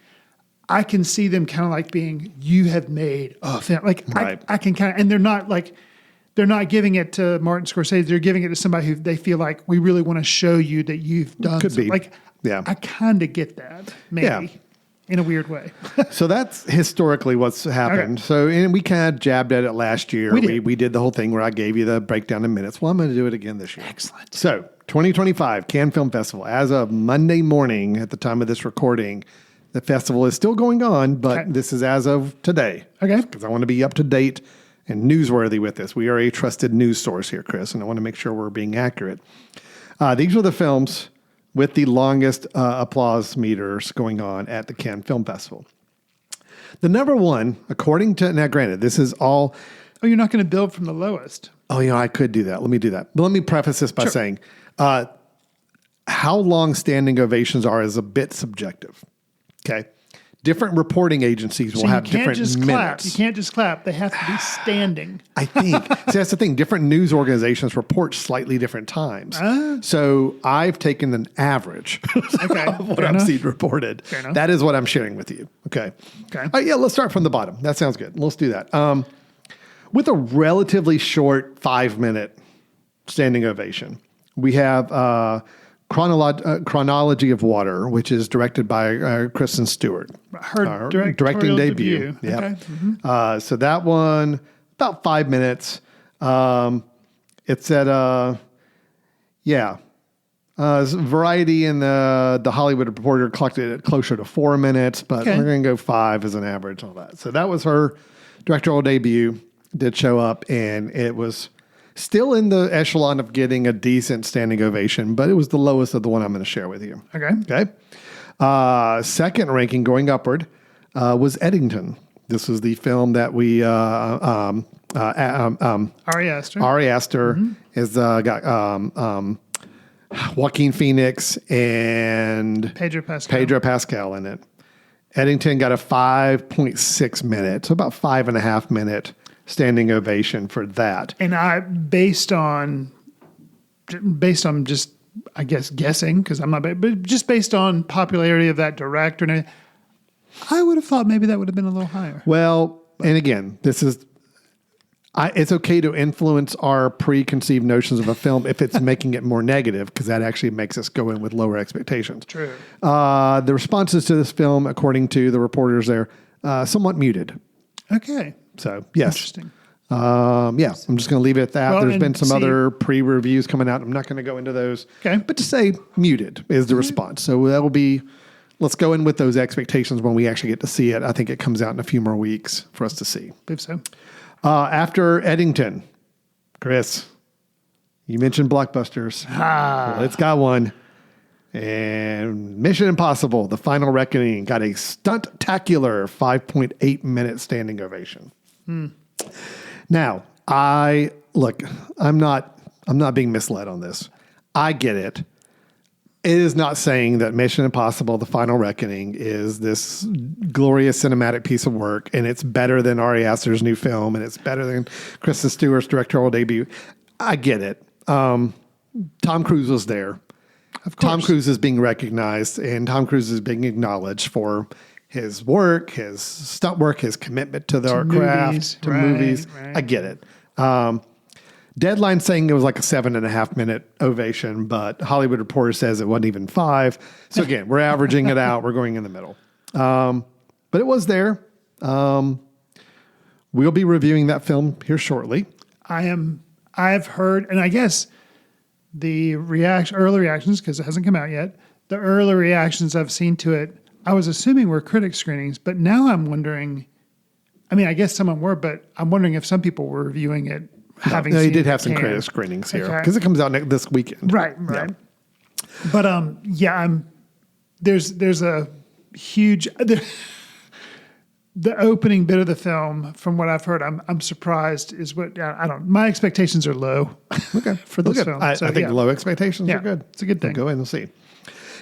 C: I can see them kind of like being, you have made a film. Like
B: Right.
C: I can kind of, and they're not giving it to Martin Scorsese. They're giving it to somebody who they feel like we really want to show you that you've done.
B: Could be.
C: Like,
B: Yeah.
C: I kind of get that maybe
B: Yeah.
C: in a weird way.
B: So that's historically what's happened.
C: Okay.
B: So and we kind of jabbed at it last year.
C: We did.
B: We did the whole thing where I gave you the breakdown in minutes. Well, I'm going to do it again this year.
C: Excellent.
B: So 2025 Cannes Film Festival. As of Monday morning at the time of this recording, the festival is still going on, but
C: Okay.
B: this is as of today.
C: Okay.
B: Because I want to be up to date and newsworthy with this. We are a trusted news source here, Chris, and I want to make sure we're being accurate. These are the films with the longest applause meters going on at the Cannes Film Festival. The number one, according to, now granted, this is all,
C: Oh, you're not going to build from the lowest.
B: oh, you know, I could do that. Let me do that. But let me preface this by saying how long standing ovations are is a bit subjective. Okay. Different reporting agencies will
C: So you
B: have
C: can't
B: different
C: just
B: minutes.
C: clap. You can't just clap. They have to be standing.
B: I think. See, that's the thing. Different news organizations report slightly different times. So I've taken an average
C: Okay,
B: of what
C: fair
B: I've
C: enough.
B: seen reported.
C: enough.
B: That is what I'm sharing with you. Okay.
C: Okay.
B: Yeah, let's start from the bottom. That sounds good. Let's do that. With a relatively short 5-minute standing ovation, we have Chronology of Water, which is directed by Kristen Stewart.
C: Her
B: directing
C: directorial
B: debut.
C: debut.
B: Yeah.
C: Okay.
B: So that one, about 5 minutes. It's at, Variety and the Hollywood Reporter clocked it at closer to 4 minutes, but
C: Okay.
B: we're going to go 5 as an average on that. So that was her directorial debut did show up, and it was still in the echelon of getting a decent standing ovation, but it was the lowest of the one I'm going to share with you.
C: Okay.
B: Second ranking going upward was Eddington. This was the film that we
C: Ari Aster.
B: Ari Aster has got Joaquin Phoenix and
C: Pedro Pascal
B: in it. Eddington got a 5.6 minute, so about 5.5 minute standing ovation for that.
C: And based on just, I guess, guessing, because I'm not, but just based on popularity of that director, and everything, I would have thought maybe that would have been a little higher.
B: Well, and again, it's okay to influence our preconceived notions of a film if it's making it more negative, because that actually makes us go in with lower expectations.
C: True.
B: The responses to this film, according to the reporters there, somewhat muted.
C: Okay.
B: So, yes.
C: Interesting.
B: I'm just going to leave it at that.
C: Well,
B: There's been some
C: see-
B: other pre-reviews coming out. I'm not going to go into those.
C: Okay.
B: But to say muted is the response. So that will be, let's go in with those expectations when we actually get to see it. I think it comes out in a few more weeks for us to see.
C: believe so.
B: After Eddington, Chris, you mentioned blockbusters. Well, it's got one. And Mission Impossible, The Final Reckoning, got a stunt-tacular 5.8 minute standing ovation. Now, I'm not being misled on this. I get it. It is not saying that Mission Impossible, The Final Reckoning is this glorious cinematic piece of work, and it's better than Ari Aster's new film, and it's better than Kristen Stewart's directorial debut. I get it. Tom Cruise was there.
C: Of course.
B: Tom Cruise is being recognized, and Tom Cruise is being acknowledged for his work, his stunt work, his commitment to the art craft, to movies.
C: Right.
B: I get it. Deadline saying it was like a 7.5 minute ovation, but Hollywood Reporter says it wasn't even 5. So again, we're averaging it out. We're going in the middle. But it was there. We'll be reviewing that film here shortly.
C: I've heard, and I guess the early reactions, because it hasn't come out yet, the early reactions I've seen to it, I was assuming were critic screenings, but now I'm wondering, I mean, I guess some were, but I'm wondering if some people were reviewing it having
B: No,
C: seen
B: you did
C: it
B: have some
C: canned.
B: critic screenings here
C: Okay.
B: because it comes out this weekend.
C: Right. But there's a huge the opening bit of the film, from what I've heard, I'm surprised is what my expectations are low.
B: Okay.
C: For this
B: Good.
C: film.
B: I
C: So,
B: think
C: yeah.
B: low expectations
C: Yeah,
B: are good.
C: it's a good thing.
B: We'll go in and see.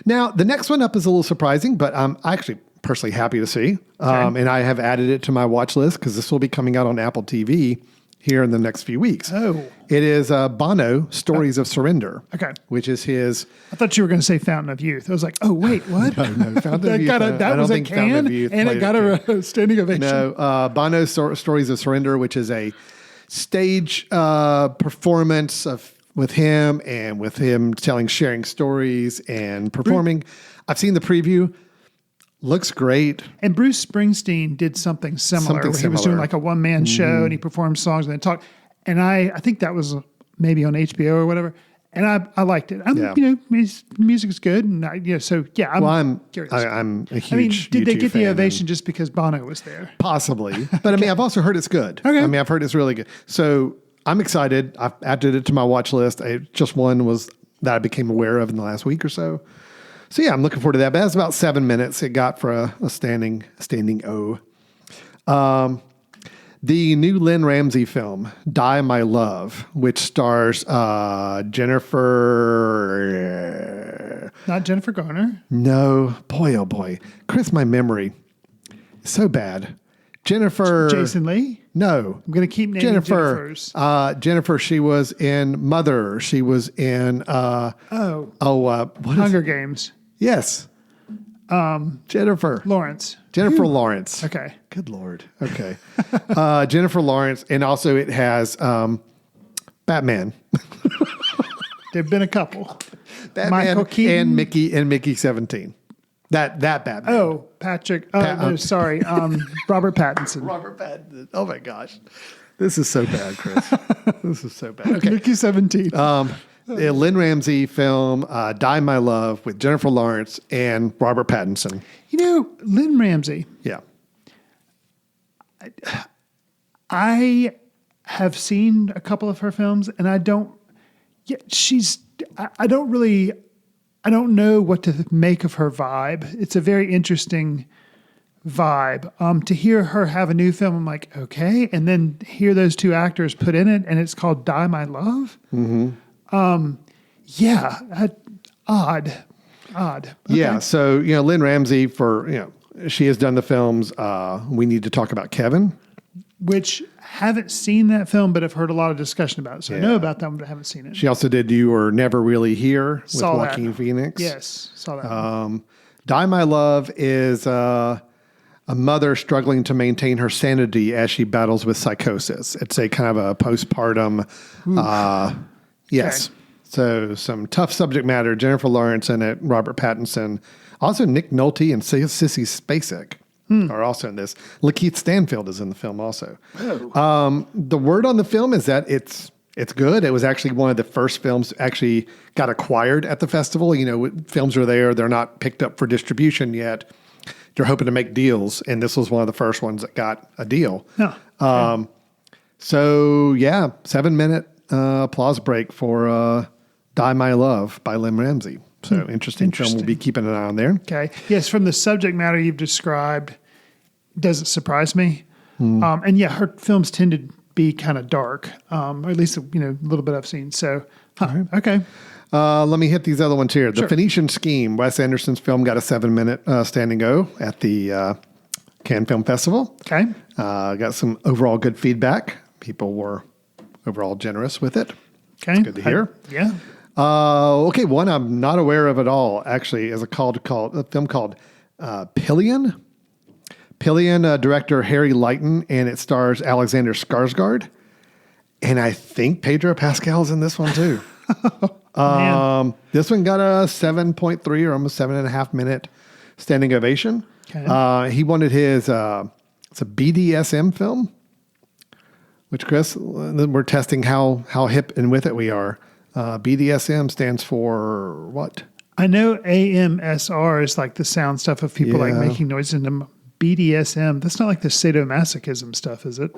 B: Now, the next one up is a little surprising, but I'm actually personally happy to see. And I have added it to my watch list because this will be coming out on Apple TV here in the next few weeks.
C: Oh.
B: It is Bono, Stories of Surrender.
C: Okay.
B: Which is his...
C: I thought you were going to say Fountain of Youth. I was like, oh, wait, what?
B: No, Fountain of Youth.
C: That
B: I
C: was
B: don't
C: a
B: think Fountain
C: can,
B: of Youth
C: and it
B: played
C: got a standing ovation.
B: No, Bono's Stories of Surrender, which is a stage performance with him sharing stories and performing. I've seen the preview. Looks great.
C: And Bruce Springsteen did something similar. Where he was doing like a one-man show and he performed songs and then talked. And I think that was maybe on HBO or whatever. And I liked it. His music is good. And I'm curious.
B: I'm a huge
C: I mean, did they
B: U2
C: get the
B: fan,
C: ovation just because Bono was there?
B: Possibly. But I mean, I've also heard it's good.
C: Okay.
B: I mean, I've heard it's really good. So I'm excited. I've added it to my watch list. Just one was that I became aware of in the last week or so. So yeah, I'm looking forward to that. But that's about 7 minutes it got for a standing O. The new Lynn Ramsey film, Die My Love, which stars Jennifer...
C: Not Jennifer Garner.
B: No. Boy, oh boy. Chris, my memory is so bad. Jennifer...
C: Jason Lee.
B: No.
C: I'm going to keep naming Jennifers.
B: Jennifer, she was in Mother. She was in... what is
C: Hunger Games.
B: Yes. Jennifer.
C: Lawrence.
B: Jennifer Lawrence.
C: Okay.
B: Good Lord. Okay. Jennifer Lawrence. And also it has Batman.
C: There've been a couple.
B: Batman
C: Michael Keaton.
B: and Mickey 17. That Batman.
C: Oh, Patrick. Sorry. Robert Pattinson.
B: Robert Pattinson. Oh my gosh. This is so bad, Chris. This is so bad. Okay.
C: Mickey 17.
B: The Lynn Ramsey film, Die My Love, with Jennifer Lawrence and Robert Pattinson.
C: Lynn Ramsey.
B: Yeah.
C: I have seen a couple of her films, and I don't know what to make of her vibe. It's a very interesting vibe. To hear her have a new film, I'm like, okay. And then hear those two actors put in it, and it's called Die My Love. Odd. Okay.
B: Yeah. So, Lynn Ramsey she has done the films. We Need to Talk About Kevin.
C: Which haven't seen that film, but I've heard a lot of discussion about it. So I know about that one, but I haven't seen it.
B: She also did You Were Never Really Here with
C: Saw
B: Joaquin
C: that.
B: Phoenix.
C: Yes, saw that.
B: Die My Love is a mother struggling to maintain her sanity as she battles with psychosis. It's a kind of a postpartum. Yes.
C: Okay.
B: So some tough subject matter. Jennifer Lawrence in it, Robert Pattinson. Also Nick Nolte and Sissy Spacek are also in this. Lakeith Stanfield is in the film also. The word on the film is that it's good. It was actually one of the first films actually got acquired at the festival. Films are there. They're not picked up for distribution yet. They're hoping to make deals. And this was one of the first ones that got a deal.
C: Oh,
B: So, 7-minute applause break for Die My Love by Lynn Ramsey. So interesting film. We'll be keeping an eye on there.
C: okay. Yes, from the subject matter you've described, doesn't surprise me. And her films tend to be kind of dark, or at least a little bit I've seen. So, okay.
B: Let me hit these other ones here. The Phoenician Scheme, Wes Anderson's film, got a 7-minute standing O at the Cannes Film Festival.
C: Okay.
B: Got some overall good feedback. People were overall generous with it.
C: Okay.
B: Good to hear.
C: Yeah.
B: Okay, one I'm not aware of at all, actually, is a film called Pillion. Pillion, director Harry Lighton, and it stars Alexander Skarsgård. And I think Pedro Pascal's in this one too. This one got a 7.3 or almost 7.5 minute standing ovation.
C: Okay.
B: He wanted his, it's a BDSM film, which, Chris, we're testing how hip and with it we are. BDSM stands for what?
C: I know AMSR is like the sound stuff of people like making noise in them. BDSM, that's not like the sadomasochism stuff, is it?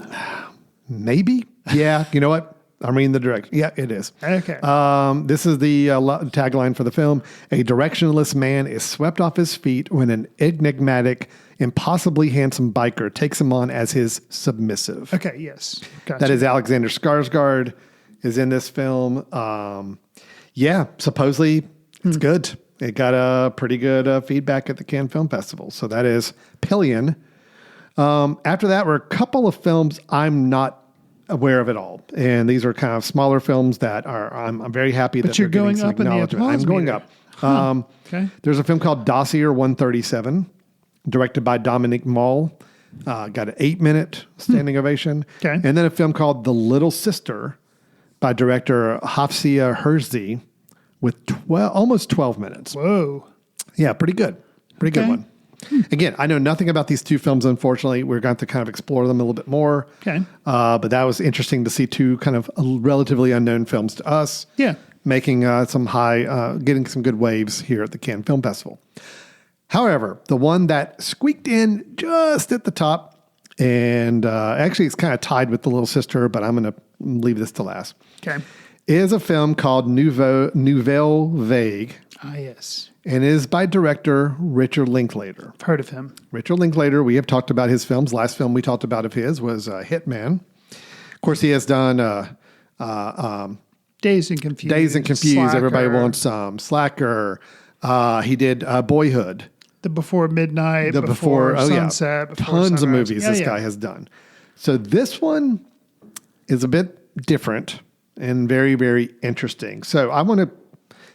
B: Maybe. Yeah. You know what? I'm reading the direction. Yeah, it is.
C: Okay.
B: This is the tagline for the film. A directionless man is swept off his feet when an enigmatic, impossibly handsome biker takes him on as his submissive.
C: Okay, yes. Gotcha.
B: That is Alexander Skarsgård is in this film. Supposedly it's good. It got a pretty good feedback at the Cannes Film Festival. So that is Pillion. After that were a couple of films I'm not aware of it all. And these are kind of smaller films that I'm very happy that
C: you're
B: they're getting
C: going
B: some
C: up in the
B: acknowledgement.
C: applause
B: I'm going
C: meter.
B: up.
C: Okay.
B: There's a film called Dossier 137, directed by Dominique Moll. Got an 8-minute standing ovation.
C: Okay.
B: And then a film called The Little Sister by director Hafsia Herzi with almost 12 minutes.
C: Whoa.
B: Yeah, pretty good. Pretty good
C: Okay.
B: one. Again, I know nothing about these two films, unfortunately. We're going to kind of explore them a little bit more.
C: Okay.
B: But that was interesting to see two kind of relatively unknown films to us.
C: Yeah.
B: Making getting some good waves here at the Cannes Film Festival. However, the one that squeaked in just at the top, and actually it's kind of tied with The Little Sister, but I'm going to leave this to last,
C: Okay.
B: is a film called Nouvelle Vague,
C: Yes.
B: and is by director Richard Linklater.
C: I've heard of him.
B: Richard Linklater, we have talked about his films. Last film we talked about of his was Hitman. Of course, he has done
C: Dazed and Confused.
B: Dazed and Confused.
C: Slacker,
B: Everybody wants Slacker. He did Boyhood.
C: The Before Midnight, Before Sunset, Before
B: Tons of
C: Sunrise.
B: movies
C: Yeah,
B: this
C: yeah.
B: guy has done. So this one is a bit different and very, very interesting. So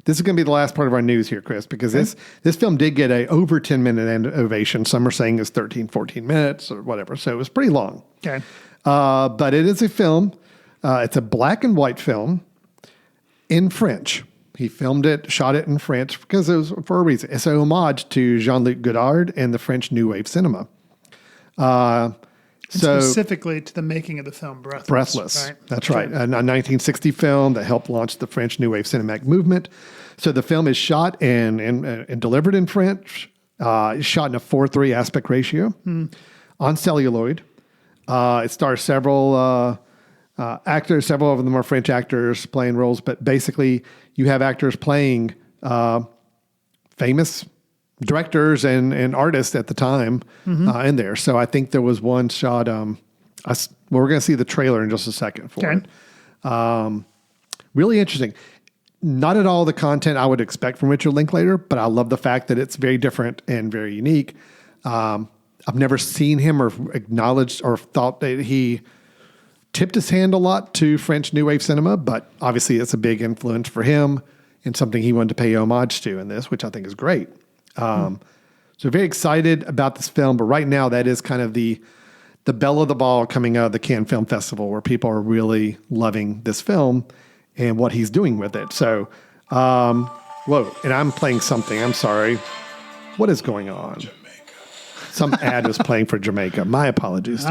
B: this is going to be the last part of our news here, Chris, because this film did get a over 10-minute ovation. Some are saying it's 13, 14 minutes or whatever. So it was pretty long.
C: Okay.
B: But it is a film. It's a black and white film in French. He filmed it, shot it in French because it was for a reason. It's a homage to Jean-Luc Godard and the French New Wave cinema.
C: Specifically to the making of the film Breathless. Right?
B: That's right. A 1960 film that helped launch the French New Wave cinematic movement. So the film is shot and delivered in French. It's shot in a 4:3 aspect ratio on celluloid. It stars several actors. Several of them are French actors playing roles, but basically you have actors playing famous directors and artists at the time in there. So I think there was one shot. We're going to see the trailer in just a second for it. Really interesting. Not at all the content I would expect from Richard Linklater, but I love the fact that it's very different and very unique. I've never seen him or acknowledged or thought that he tipped his hand a lot to French New Wave cinema, but obviously it's a big influence for him and something he wanted to pay homage to in this, which I think is great. So very excited about this film, but right now that is kind of the belle of the ball coming out of the Cannes Film Festival, where people are really loving this film and what he's doing with it. So, whoa, and I'm playing something. I'm sorry. What is going on? Jamaica. Some ad was playing for Jamaica. My apologies.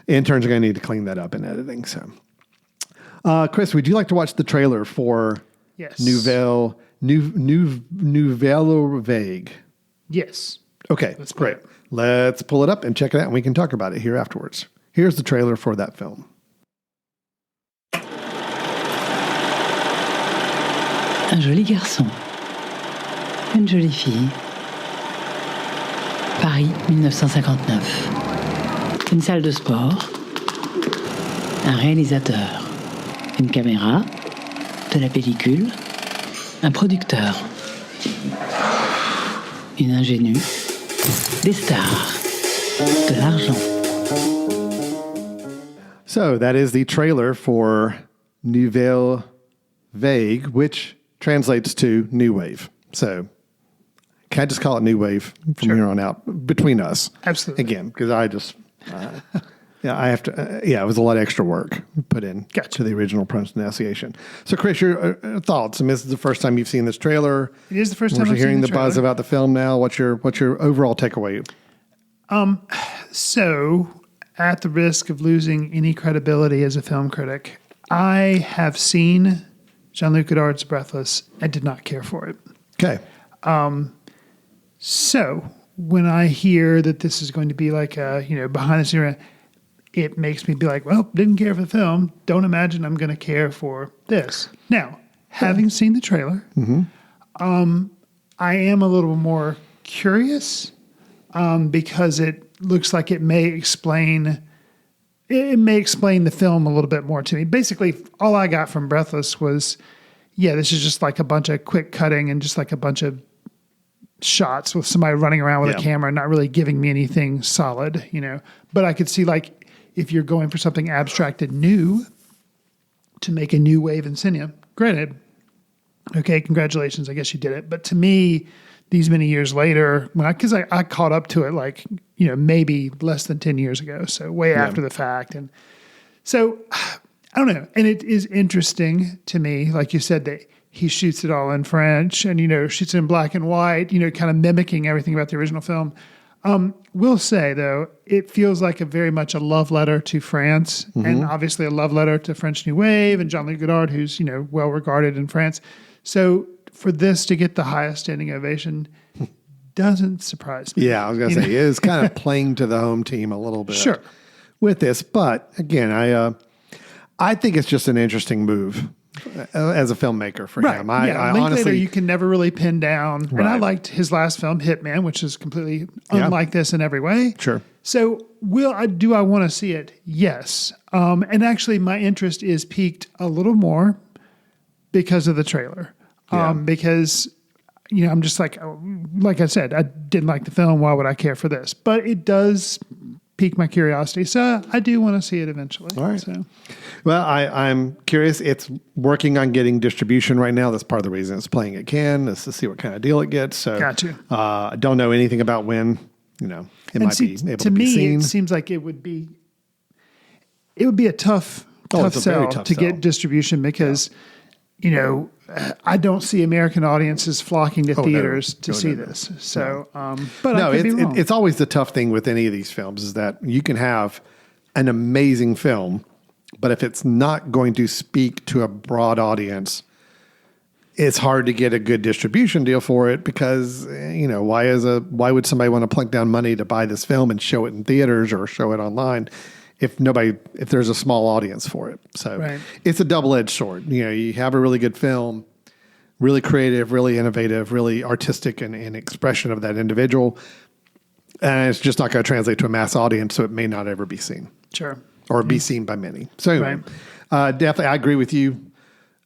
B: Interns are going to need to clean that up in editing. So, Chris, would you like to watch the trailer for Nouvelle Vague?
C: Yes.
B: Okay, that's great. Let's pull it up and check it out, and we can talk about it here afterwards. Here's the trailer for that film.
F: Un joli garçon, une jolie fille. Paris, 1959. Une salle de sport, un réalisateur, une caméra, de la pellicule, un producteur, une ingénue, des stars, de l'argent.
B: So that is the trailer for Nouvelle Vague, which translates to New Wave. So can I just call it New Wave from here on out between us?
C: Absolutely.
B: Again, because I just, I have to, it was a lot of extra work put in to the original pronunciation. So Chris, your thoughts? I mean, this is the first time you've seen this trailer.
C: It is the first time
B: We're
C: I've
B: hearing
C: seen
B: the
C: the
B: buzz
C: trailer.
B: about the film now. What's your overall takeaway?
C: So, at the risk of losing any credibility as a film critic, I have seen Jean-Luc Godard's Breathless and did not care for it.
B: Okay.
C: So, when I hear that this is going to be like a, behind the scenes, it makes me be like, well, didn't care for the film. Don't imagine I'm going to care for this. Now, having seen the trailer, I am a little more curious because it looks like it may explain the film a little bit more to me. Basically, all I got from Breathless was, this is just like a bunch of quick cutting and just like a bunch of shots with somebody running around with a camera, not really giving me anything solid, But I could see, like, if you're going for something abstract and new to make a new wave in cinema, granted, okay, congratulations, I guess you did it. But to me, these many years later, because I caught up to it like, maybe less than 10 years ago, so way after the fact. And so, I don't know. And it is interesting to me, like you said, that he shoots it all in French and, shoots it in black and white, kind of mimicking everything about the original film. Will say, though, it feels like very much a love letter to France and obviously a love letter to French New Wave and Jean-Luc Godard, who's, well regarded in France. So for this to get the highest standing ovation doesn't surprise me.
B: Yeah, I was going to say, it is kind of playing to the home team a little bit with this. But again, I think it's just an interesting move as a filmmaker for him. I honestly,
C: you can never really pin down. Right. And I liked his last film, Hitman, which is completely unlike this in every way.
B: Sure.
C: So do I want to see it? Yes. And actually my interest is piqued a little more because of the trailer. Because, I'm just like I said, I didn't like the film. Why would I care for this? But it does pique my curiosity. So I do want to see it eventually.
B: All right.
C: So.
B: Well, I'm curious. It's working on getting distribution right now. That's part of the reason it's playing at Cannes, is to see what kind of deal it gets. So I don't know anything about when, it might be able to be seen.
C: It seems like it would be a tough sell to get distribution because, I don't see American audiences flocking to theaters to see this. So, but I could be wrong.
B: It's always the tough thing with any of these films is that you can have an amazing film, but if it's not going to speak to a broad audience, it's hard to get a good distribution deal for it because, why would somebody want to plunk down money to buy this film and show it in theaters or show it online if there's a small audience for it? So It's a double-edged sword. You have a really good film, really creative, really innovative, really artistic and expression of that individual. And it's just not going to translate to a mass audience, so it may not ever be seen.
C: Sure.
B: Or be seen by many. So anyway, definitely, I agree with you.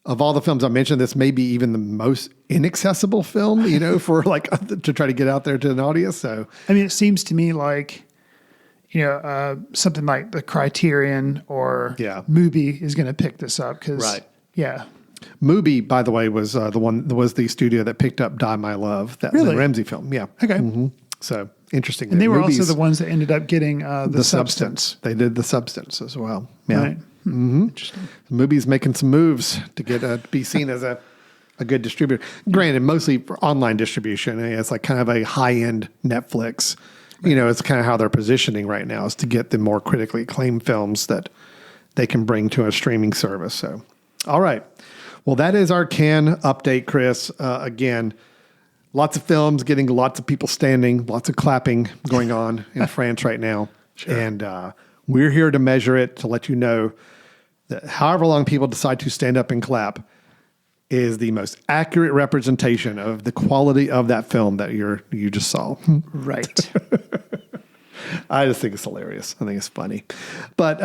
B: Of all the films I mentioned, this may be even the most inaccessible film, for to try to get out there to an audience. So,
C: I mean, it seems to me like, something like the Criterion or Mubi is going to pick this up because,
B: Mubi, by the way, was the studio that picked up Die My Love, that Lynn Ramsey film. Yeah.
C: Okay.
B: Mm-hmm. So interesting.
C: And they were also the ones that ended up getting the Substance.
B: They did The Substance as well. Yeah.
C: Right.
B: Mm-hmm.
C: Interesting.
B: Mubi's making some moves to get be seen as a good distributor. Granted, mostly for online distribution. It's like kind of a high-end Netflix. Right. It's kind of how they're positioning right now is to get the more critically acclaimed films that they can bring to a streaming service. So, all right. Well, that is our Cannes update, Chris. Again, lots of films, getting lots of people standing, lots of clapping going on in France right now. Sure. And we're here to measure it, to let you know that however long people decide to stand up and clap is the most accurate representation of the quality of that film that you just saw.
C: Right.
B: I just think it's hilarious. I think it's funny. But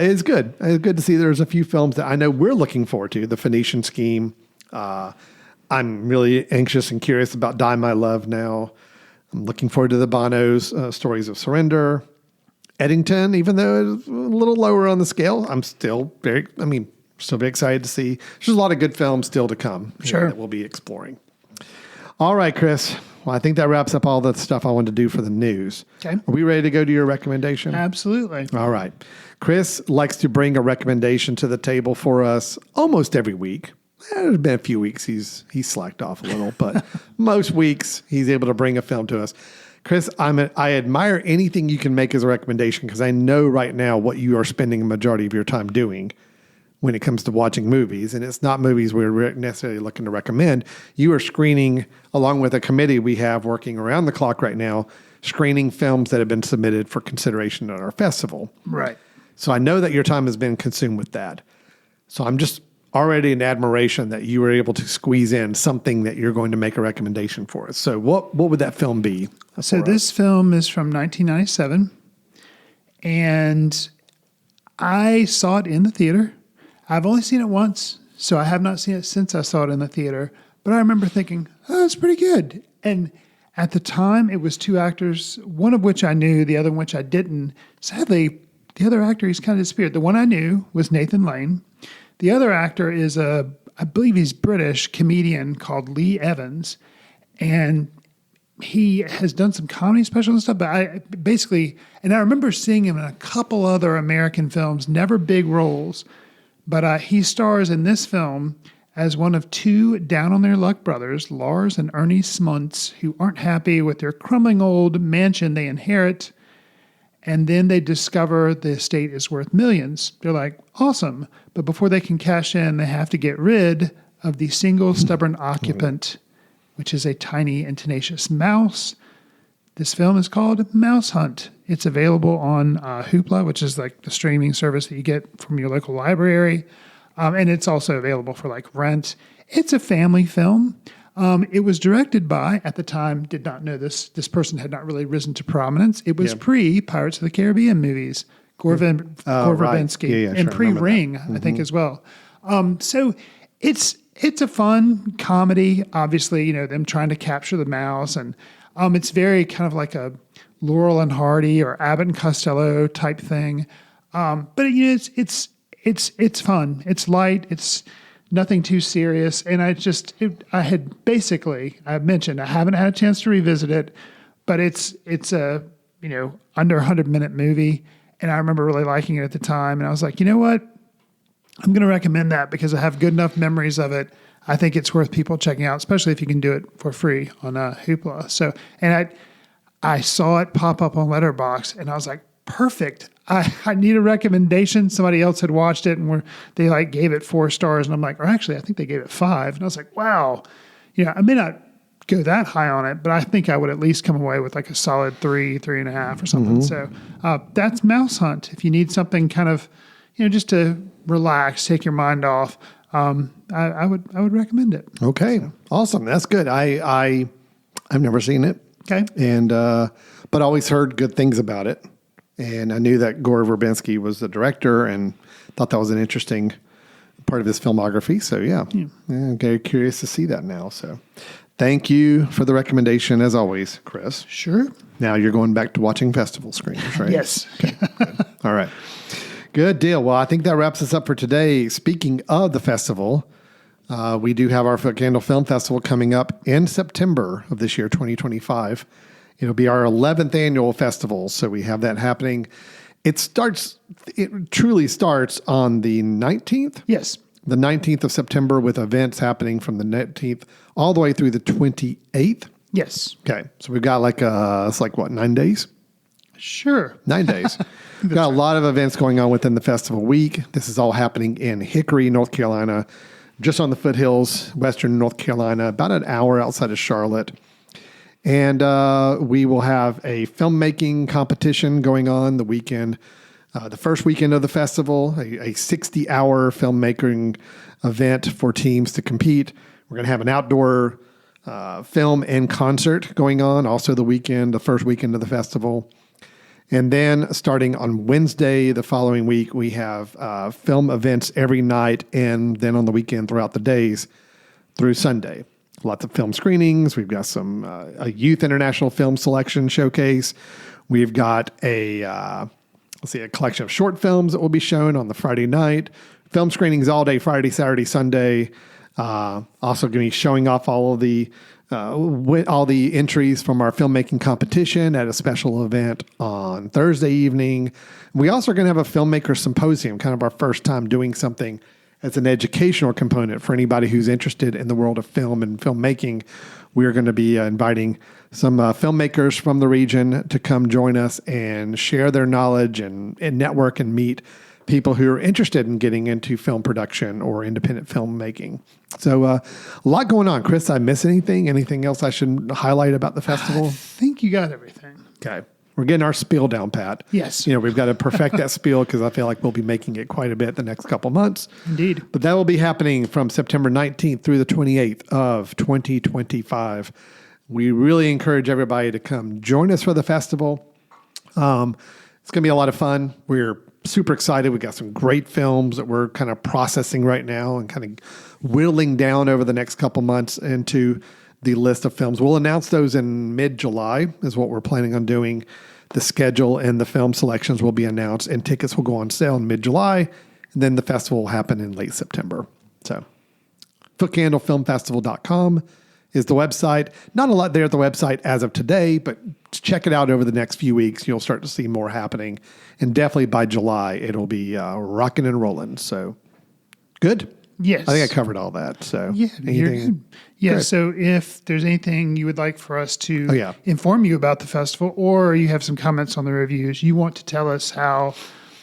B: it's good. It's good to see there's a few films that I know we're looking forward to. The Phoenician Scheme. I'm really anxious and curious about Die My Love now. I'm looking forward to the Bono's Stories of Surrender. Eddington, even though it's a little lower on the scale, I'm still very excited to see. There's a lot of good films still to come that we'll be exploring. All right, Chris. Well, I think that wraps up all the stuff I wanted to do for the news.
C: Okay.
B: Are we ready to go to your recommendation?
C: Absolutely.
B: All right. Chris likes to bring a recommendation to the table for us almost every week. There's been a few weeks he's slacked off a little, but most weeks he's able to bring a film to us. Chris, I admire anything you can make as a recommendation because I know right now what you are spending a majority of your time doing when it comes to watching movies. And it's not movies we're necessarily looking to recommend. You are screening, along with a committee we have working around the clock right now, screening films that have been submitted for consideration at our festival.
C: Right.
B: So I know that your time has been consumed with that. So I'm just already in admiration that you were able to squeeze in something that you're going to make a recommendation for us. So what would that film be?
C: So this film is from 1997, and I saw it in the theater. I've only seen it once, so I have not seen it since I saw it in the theater. But I remember thinking, oh, it's pretty good. And at the time, it was two actors, one of which I knew, the other one which I didn't. Sadly, the other actor, he's kind of disappeared. The one I knew was Nathan Lane. The other actor is I believe he's British comedian called Lee Evans. And he has done some comedy specials and stuff, but I remember seeing him in a couple other American films, never big roles, but he stars in this film as one of two down-on-their-luck brothers, Lars and Ernie Smuntz, who aren't happy with their crumbling old mansion they inherit, and then they discover the estate is worth millions. They're like, awesome, but before they can cash in, they have to get rid of the single stubborn occupant, which is a tiny and tenacious mouse. This film is called Mouse Hunt. It's available on Hoopla, which is like the streaming service that you get from your local library. And it's also available for like rent. It's a family film. It was directed by, at the time, did not know this person had not really risen to prominence. It was pre-Pirates of the Caribbean movies, Gore Verbinski, and pre-Ring, I think, as well. So it's a fun comedy, obviously, them trying to capture the mouse. And it's very kind of like a Laurel and Hardy or Abbott and Costello type thing. But it's fun. It's light. It's nothing too serious. And I mentioned I haven't had a chance to revisit it, but it's a, under 100-minute movie. And I remember really liking it at the time. And I was like, you know what? I'm going to recommend that because I have good enough memories of it. I think it's worth people checking out, especially if you can do it for free on Hoopla. So, and I saw it pop up on Letterboxd, and I was like, perfect. I need a recommendation. Somebody else had watched it and they like gave it 4 stars. And I'm like, or actually, I think they gave it 5. And I was like, wow. I may not go that high on it, but I think I would at least come away with like a solid 3.5 or something. So that's Mouse Hunt. If you need something kind of, just to relax, take your mind off, I would recommend it.
B: Okay, awesome. That's good. I've never seen it.
C: Okay.
B: And but always heard good things about it. And I knew that Gore Verbinski was the director and thought that was an interesting part of his filmography. So yeah, I'm very curious to see that now. So thank you for the recommendation as always, Chris.
C: Sure.
B: Now you're going back to watching festival screenings, right?
C: Yes.
B: Okay, good. All right. Good deal. Well, I think that wraps us up for today. Speaking of the festival, we do have our Foot Candle Film Festival coming up in September of this year, 2025. It'll be our 11th annual festival, so we have that happening. It truly starts on the 19th?
C: Yes.
B: The 19th of September with events happening from the 19th all the way through the 28th.
C: Yes.
B: Okay, so we've got it's like what, 9 days?
C: Sure.
B: 9 days. We've got a lot of events going on within the festival week. This is all happening in Hickory, North Carolina, just on the foothills, western North Carolina, about an hour outside of Charlotte. And we will have a filmmaking competition going on the weekend, the first weekend of the festival, a 60-hour filmmaking event for teams to compete. We're going to have an outdoor film and concert going on, also the first weekend of the festival. And then starting on Wednesday, the following week, we have film events every night and then on the weekend throughout the days through Sunday. Lots of film screenings. We've got a Youth International Film Selection Showcase. We've got a collection of short films that will be shown on the Friday night. Film screenings all day, Friday, Saturday, Sunday. Also going to be showing off all the entries from our filmmaking competition at a special event on Thursday evening. We also are going to have a filmmaker symposium, kind of our first time doing something as an educational component for anybody who's interested in the world of film and filmmaking. We are going to be inviting some filmmakers from the region to come join us and share their knowledge and network and meet people who are interested in getting into film production or independent filmmaking. So a lot going on. Chris, did I miss anything? Anything else I should highlight about the festival?
C: I think you got everything.
B: Okay. We're getting our spiel down, Pat.
C: Yes.
B: We've got to perfect that spiel because I feel like we'll be making it quite a bit the next couple months.
C: Indeed.
B: But that will be happening from September 19th through the 28th of 2025. We really encourage everybody to come join us for the festival. It's going to be a lot of fun. We're super excited. We got some great films that we're kind of processing right now and kind of whittling down over the next couple months into the list of films. We'll announce those in mid-July is what we're planning on doing. The schedule and the film selections will be announced and tickets will go on sale in mid-July. And then the festival will happen in late September. So footcandlefilmfestival.com is the website. Not a lot there at the website as of today, but check it out over the next few weeks. You'll start to see more happening. And definitely by July, it'll be rocking and rolling. So good.
C: Yes.
B: I think I covered all that. So
C: yeah, you're
B: anything?
C: good. Yeah.
B: Good.
C: So if there's anything you would like for us to
B: Oh, yeah.
C: inform you about the festival, or you have some comments on the reviews, you want to tell us how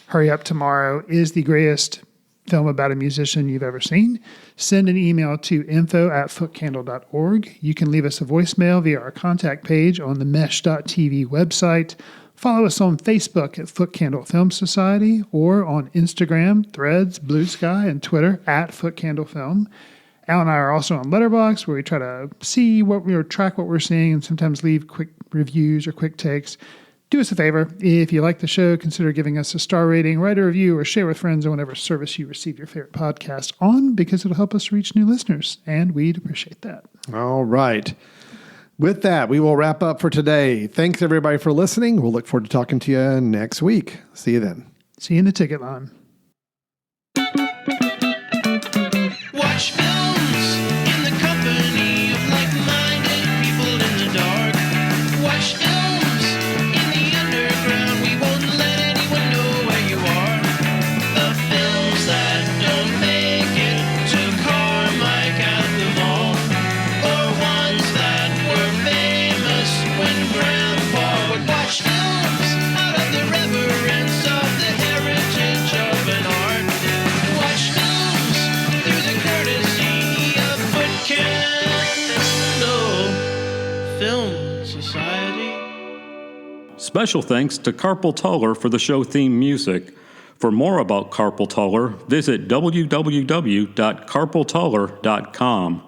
C: Hurry Up Tomorrow is the greatest film about a musician you've ever seen, send an email to info@footcandle.org. You can leave us a voicemail via our contact page on the mesh.tv website. Follow us on Facebook at Foot Candle Film Society or on Instagram, Threads, Blue Sky, and Twitter at Foot Candle Film. Al and I are also on Letterboxd, where we try to see track what we're seeing and sometimes leave quick reviews or quick takes. Do us a favor. If you like the show, consider giving us a star rating, write a review, or share with friends on whatever service you receive your favorite podcast on, because it'll help us reach new listeners, and we'd appreciate that.
B: All right. With that, we will wrap up for today. Thanks, everybody, for listening. We'll look forward to talking to you next week. See you then.
C: See you in the ticket line.
G: Watch films in the company of like-minded people in the dark. Watch films in the underground. We won't let anyone know where you are. The films that don't make it to Carmike at the mall, or ones that were famous when Grandpa would watch films out of the river
A: Special thanks to Carpal Tuller for the show theme music. For more about Carpal Tuller, visit www.carpaltuller.com.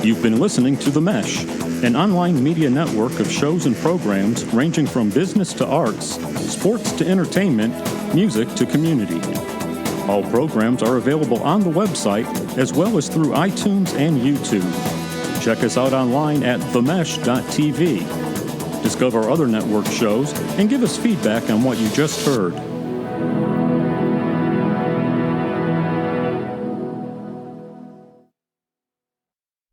A: You've been listening to The Mesh, an online media network of shows and programs ranging from business to arts, sports to entertainment, music to community. All programs are available on the website as well as through iTunes and YouTube. Check us out online at themesh.tv. Discover other network shows and give us feedback on what you just heard.